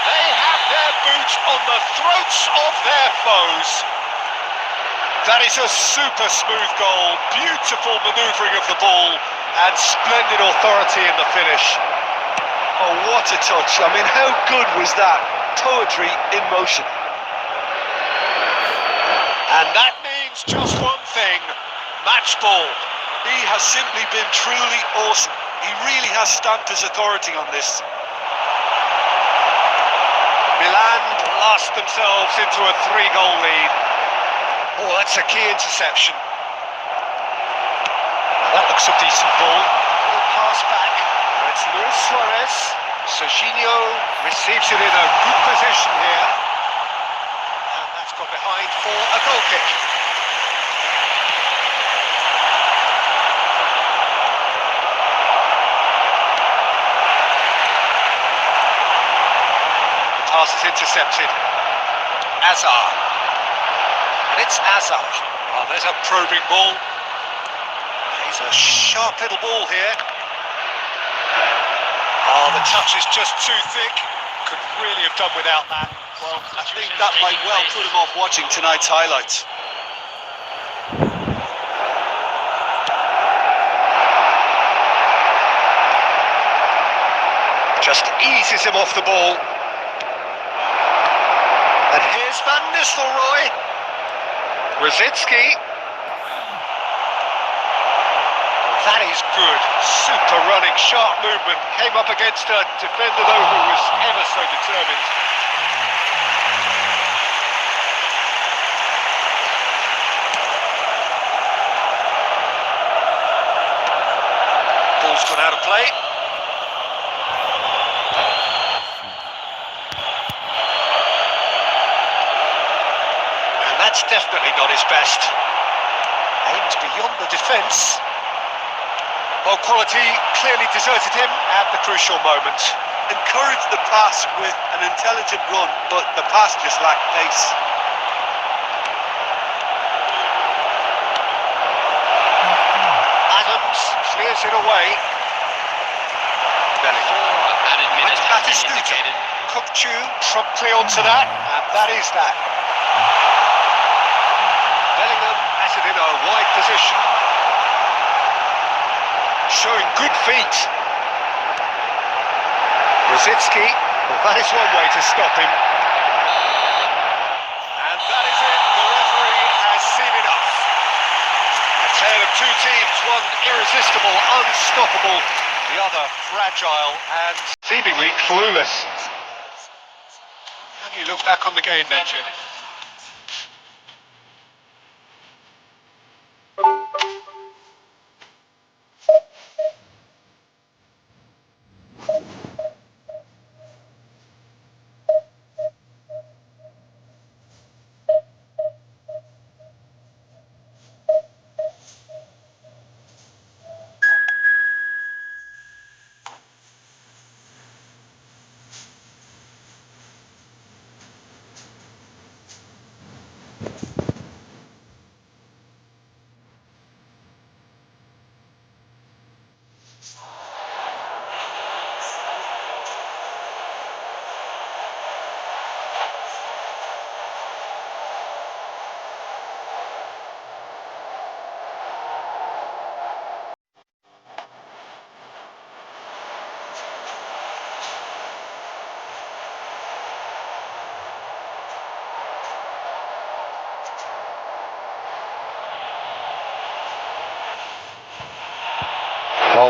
They have their boot on the throats of their foes. That is a super smooth goal. Beautiful manoeuvring of the ball and splendid authority in the finish. Oh, what a touch. I mean, how good was that? Poetry in motion. And that means just one thing, match ball. He has simply been truly awesome. He really has stamped his authority on this. Milan blast themselves into a 3-goal lead. Oh, that's a key interception. That looks a decent ball. Little pass back. It's Luis Suarez. Serginho receives it in a good position here. And that's got behind for a goal kick. The pass is intercepted. Hazard. And it's Hazard. Oh, there's a probing ball. He's a sharp little ball here. Oh, the touch is just too thick. Could really have done without that. Well, I think that might well put him off watching tonight's highlights. Just eases him off the ball. And here's Van Nistelrooy. Rosicki. That is good. Super running, sharp movement. Came up against a defender, though, who was ever so determined. Ball's gone out of play. And that's definitely not his best. Aims beyond the defence. Well, quality clearly deserted him at the crucial moment. Encouraged the pass with an intelligent run, but the pass just lacked pace. Adams clears it away. Bellingham. Went to Batistuta. Kupchu promptly onto that, and that is that. Bellingham has it in a wide position. Showing good feet. Rosicki, well, that is one way to stop him. And that is it, the referee has seen enough. A tale of two teams, one irresistible, unstoppable, the other fragile and seemingly clueless. How do you look back on the game then, Jim?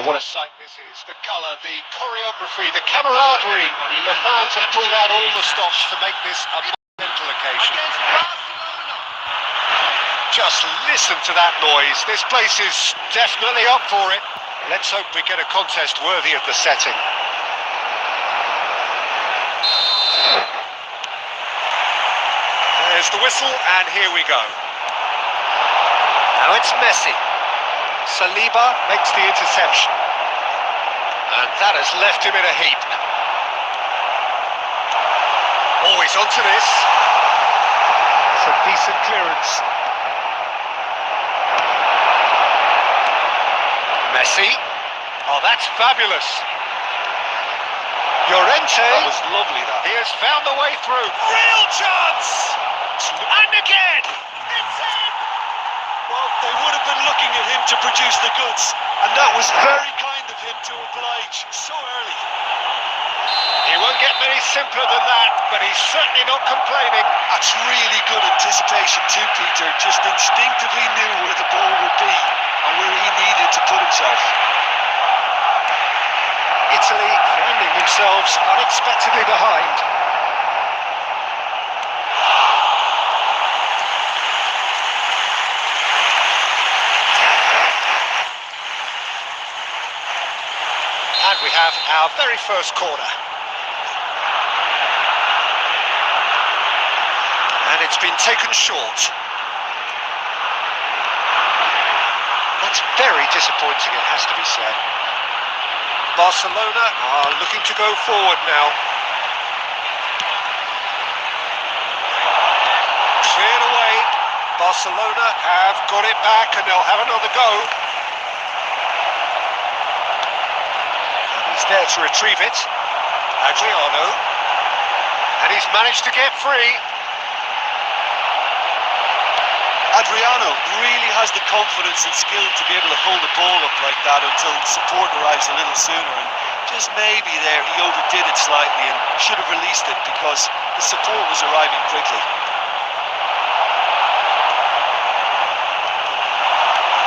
what a sight this is. The colour, the choreography, the camaraderie. The fans have pulled out all the stops to make this a monumental occasion. Against Barcelona. Just listen to that noise. This place is definitely up for it. Let's hope we get a contest worthy of the setting. There's the whistle, and here we go. Now it's Messi. Saliba makes the interception. And that has left him in a heap. Oh, he's onto this. It's a decent clearance. Messi. Oh, that's fabulous. Llorente. That was lovely, that. He has found the way through. Real chance! And again! It's in! Well, they would have been looking at him to produce the goods, and that was very kind of him to oblige so early. He won't get many simpler than that, but he's certainly not complaining. That's really good anticipation too, Peter. Just instinctively knew where the ball would be and where he needed to put himself. Italy finding themselves unexpectedly behind. And we have our very first corner. And it's been taken short. That's very disappointing, it has to be said. Barcelona are looking to go forward now. Cleared away. Barcelona have got it back and they'll have another go. And he's there to retrieve it. Adriano. And he's managed to get free. Adriano really has the confidence and skill to be able to hold the ball up like that until support arrives a little sooner, and just maybe there he overdid it slightly and should have released it because the support was arriving quickly.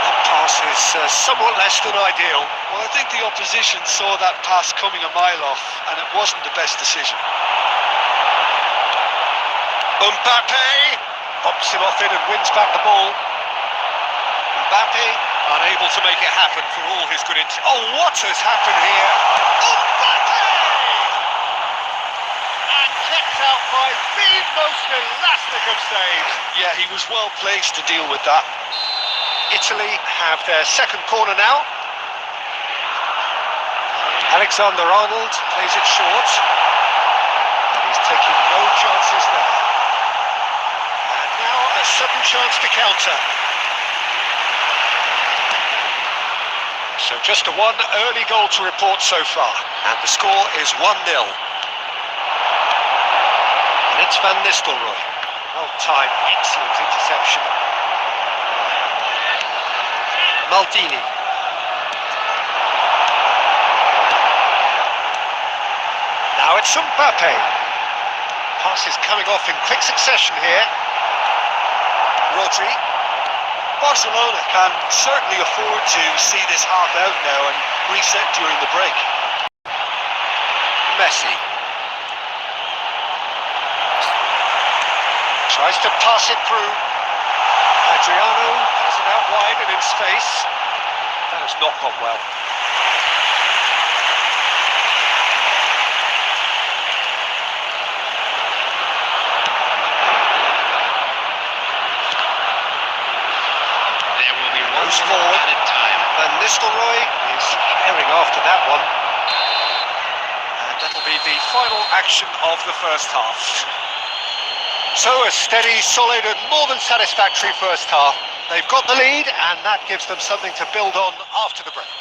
That pass is somewhat less than ideal. Well, I think the opposition saw that pass coming a mile off, and it wasn't the best decision. Mbappe pops him off it and wins back the ball. Mbappe unable to make it happen for all his good intent. Oh, what has happened here? Mbappe! And kept out by the most elastic of saves. Yeah, he was well placed to deal with that. Italy have their second corner now. Alexander-Arnold plays it short. And he's taking no chances there. Now a sudden chance to counter. So just a one early goal to report so far. And the score is 1-0. And it's Van Nistelrooy. Well timed, excellent interception. Maldini. Now it's Mbappe. Pass is coming off in quick succession here. Rodri. Barcelona can certainly afford to see this half out now and reset during the break. Messi. Tries to pass it through. Adriano has it out wide and in space. That has not gone well. Goes forward. Van Nistelrooy is herring after that one. And that'll be the final action of the first half. So a steady, solid and more than satisfactory first half. They've got the lead and that gives them something to build on after the break.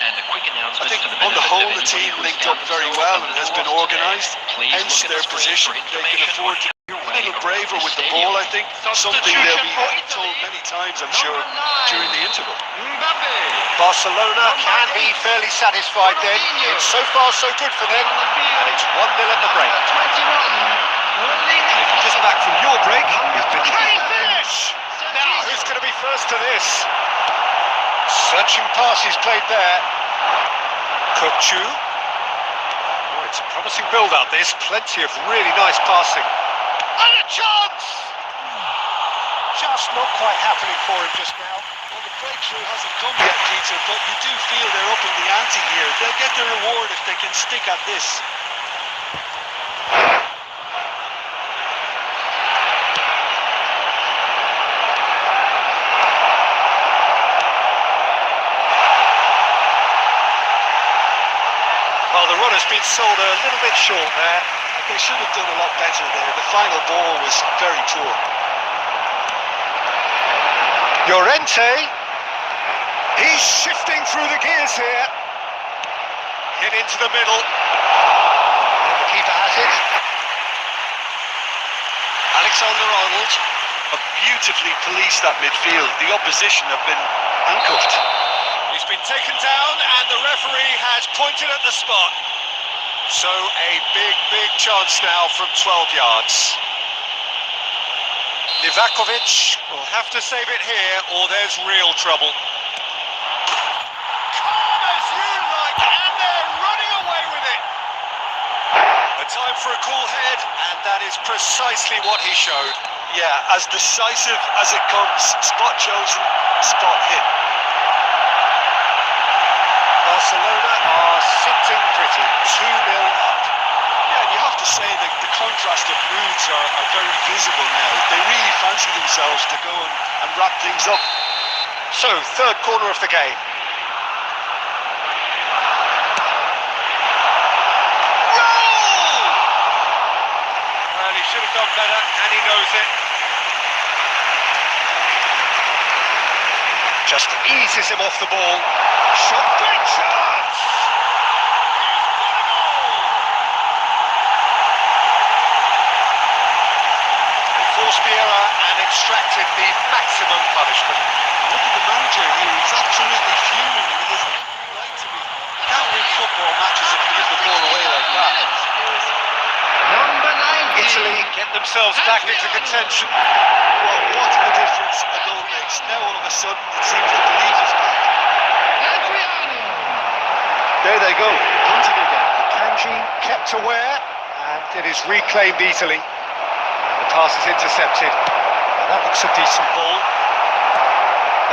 And a quick announcement. I think on the whole the team linked up very well and has been organised, hence their position. They can afford to be a little braver with the ball, I think. Something they'll be told many times, I'm sure, during the interval. Barcelona can be fairly satisfied then. It's so far so good for them. And it's 1-0 at the break. If you're just back from your break, you've been... Can he finish? Now, who's going to be first to this? Searching pass he's played there. Kukçu. Oh, it's a promising build-up this. Plenty of really nice passing. And a chance! Just not quite happening for him just now. Well, the breakthrough hasn't come yet, Peter, but you do feel they're upping the ante here. They'll get their reward if they can stick at this. Well, the run has been sold a little bit short there. They should have done a lot better there. The final ball was very poor. Llorente. He's shifting through the gears here. Hit into the middle. And the keeper has it. Alexander-Arnold have beautifully policed that midfield. The opposition have been handcuffed. He's been taken down and the referee has pointed at the spot. So a big chance now from 12 yards. Livakovic will have to save it here or there's real trouble. Calm as you like, and they're running away with it. A time for a cool head, and that is precisely what he showed. Yeah, as decisive as it comes. Spot chosen, spot hit. Barcelona are sitting pretty, 2-0 up. Yeah, and you have to say that the contrast of moods are very visible now. They really fancy themselves to go and wrap things up. So, third corner of the game. Roll! Well, he should have done better, and he knows it. Just eases him off the ball. Shot, big chance! He's got a goal! They forced the error and extracted the maximum punishment. Look at the manager here, he's absolutely fuming. I mean, there's no right to be. You can't win football matches if you give the ball away like that. Number 90. Italy get themselves back into contention. Well, what a difference a goal makes. Now all of a sudden it seems the belief is back. Adriano. There they go, hunting again. Kanji kept aware, and it is reclaimed easily. And the pass is intercepted. And that looks a decent ball.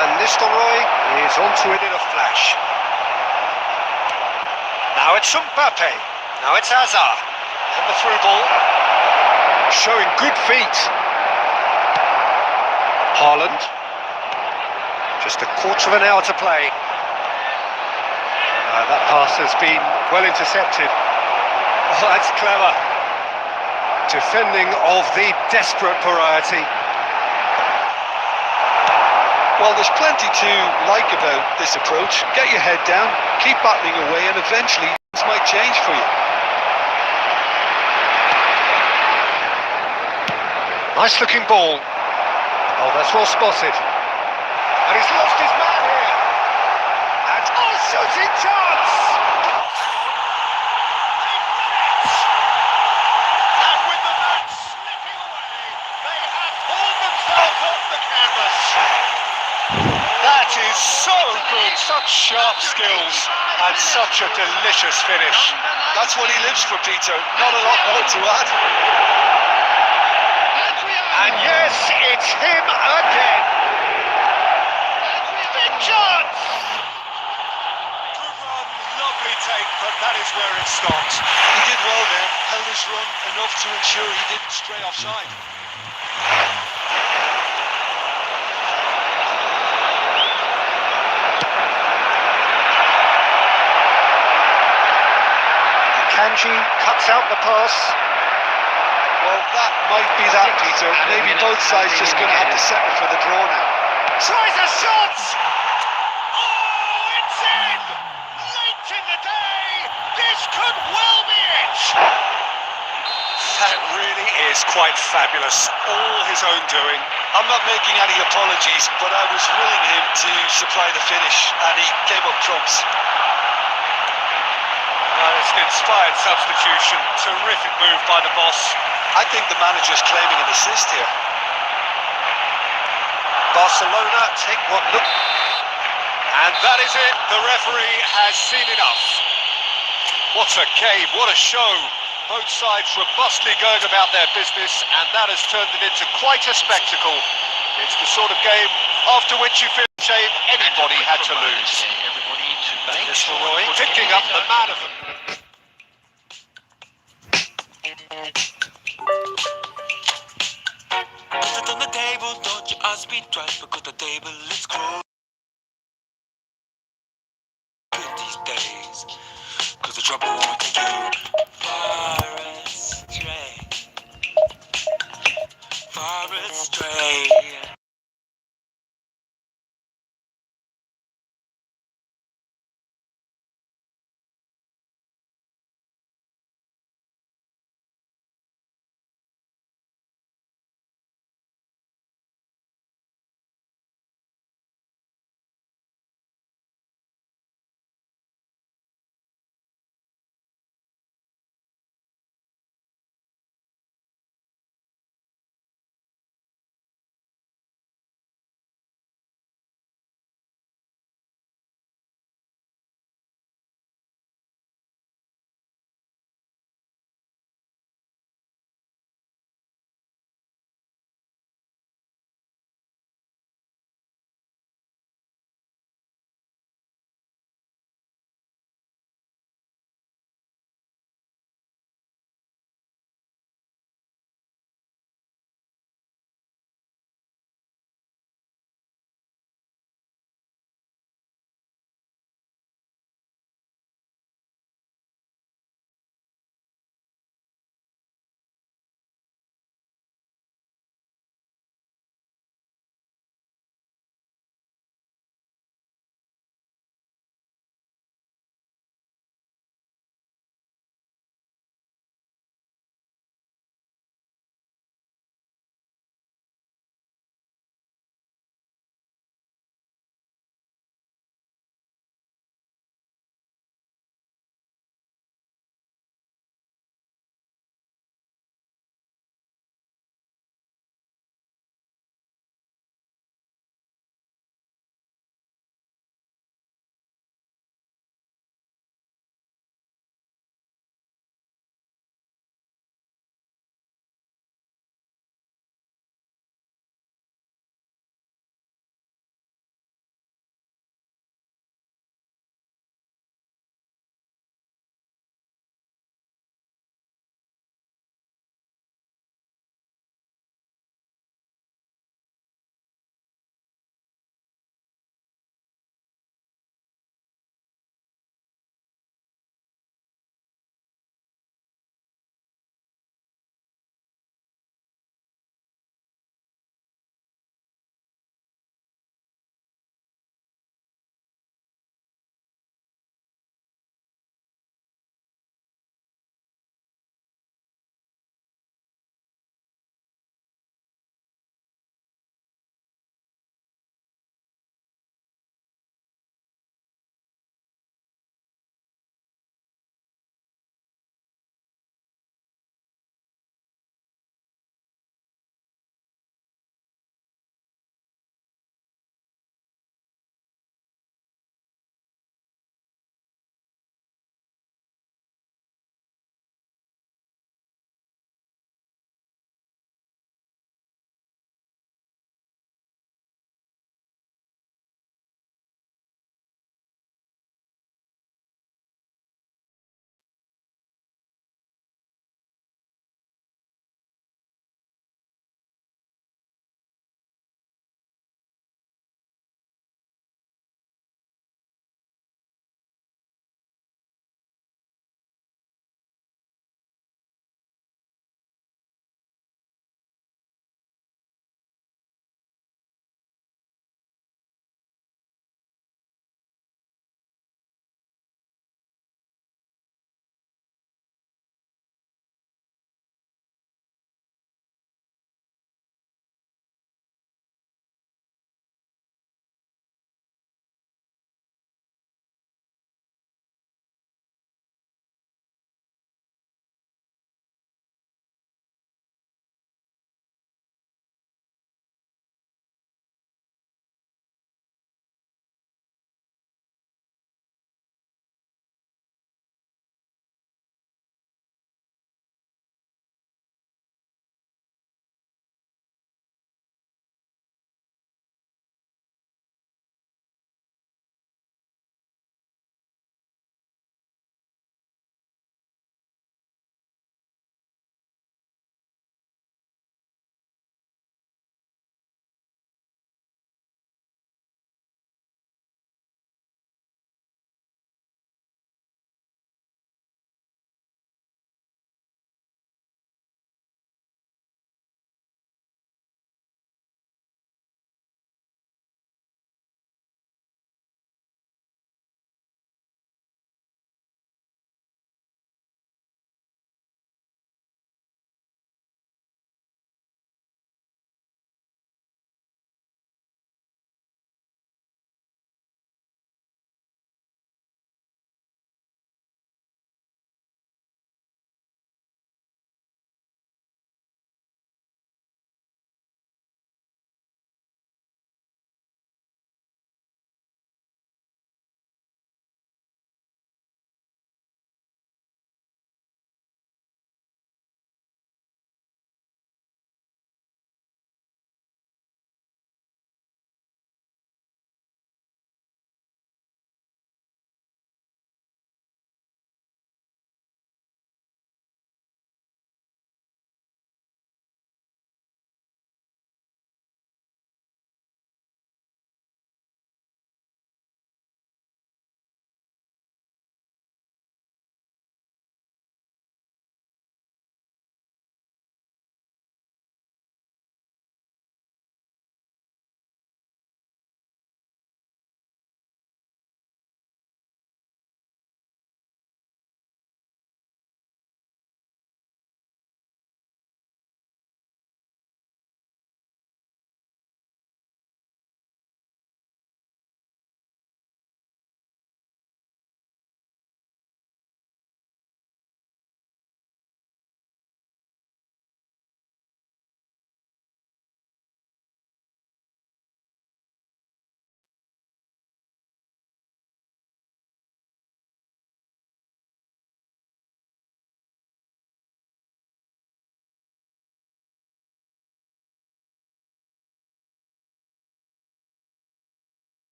And Nistelrooy is onto it in a flash. Now it's Mbappe. Now it's Hazard. And the through ball. Showing good feet. Haaland. Just a quarter of an hour to play. That pass has been well intercepted. Oh, that's clever. Defending of the desperate variety. Well, there's plenty to like about this approach. Get your head down, keep battling away, and eventually things might change for you. Nice looking ball. Oh, that's well spotted. And he's lost his man here. And shooting chance! And with the match slipping away, they have pulled themselves off the canvas. That is so good, such sharp skills, and such a delicious finish. That's what he lives for, Peter. Not a lot more to add. And yes, it's him again. Big chance! Good run, lovely take, but that is where it stopped. He did well there, held his run enough to ensure he didn't stray offside. Kanji cuts out the pass. Well, that might be that, Peter. Maybe both sides just going to have to settle for the draw now. Tries a shot! Oh, it's in! Late in the day! This could well be it! That really is quite fabulous. All his own doing. I'm not making any apologies, but I was willing him to supply the finish, and he came up trumps. Well, it's an inspired substitution. Terrific move by the boss. I think the manager's claiming an assist here. Barcelona take what look. And that is it. The referee has seen enough. What a game, what a show. Both sides robustly going about their business, and that has turned it into quite a spectacle. It's the sort of game after which you feel shame anybody had to lose. Roy picking up the man of the... Put it on the table, don't you ask me twice, because the table is closed.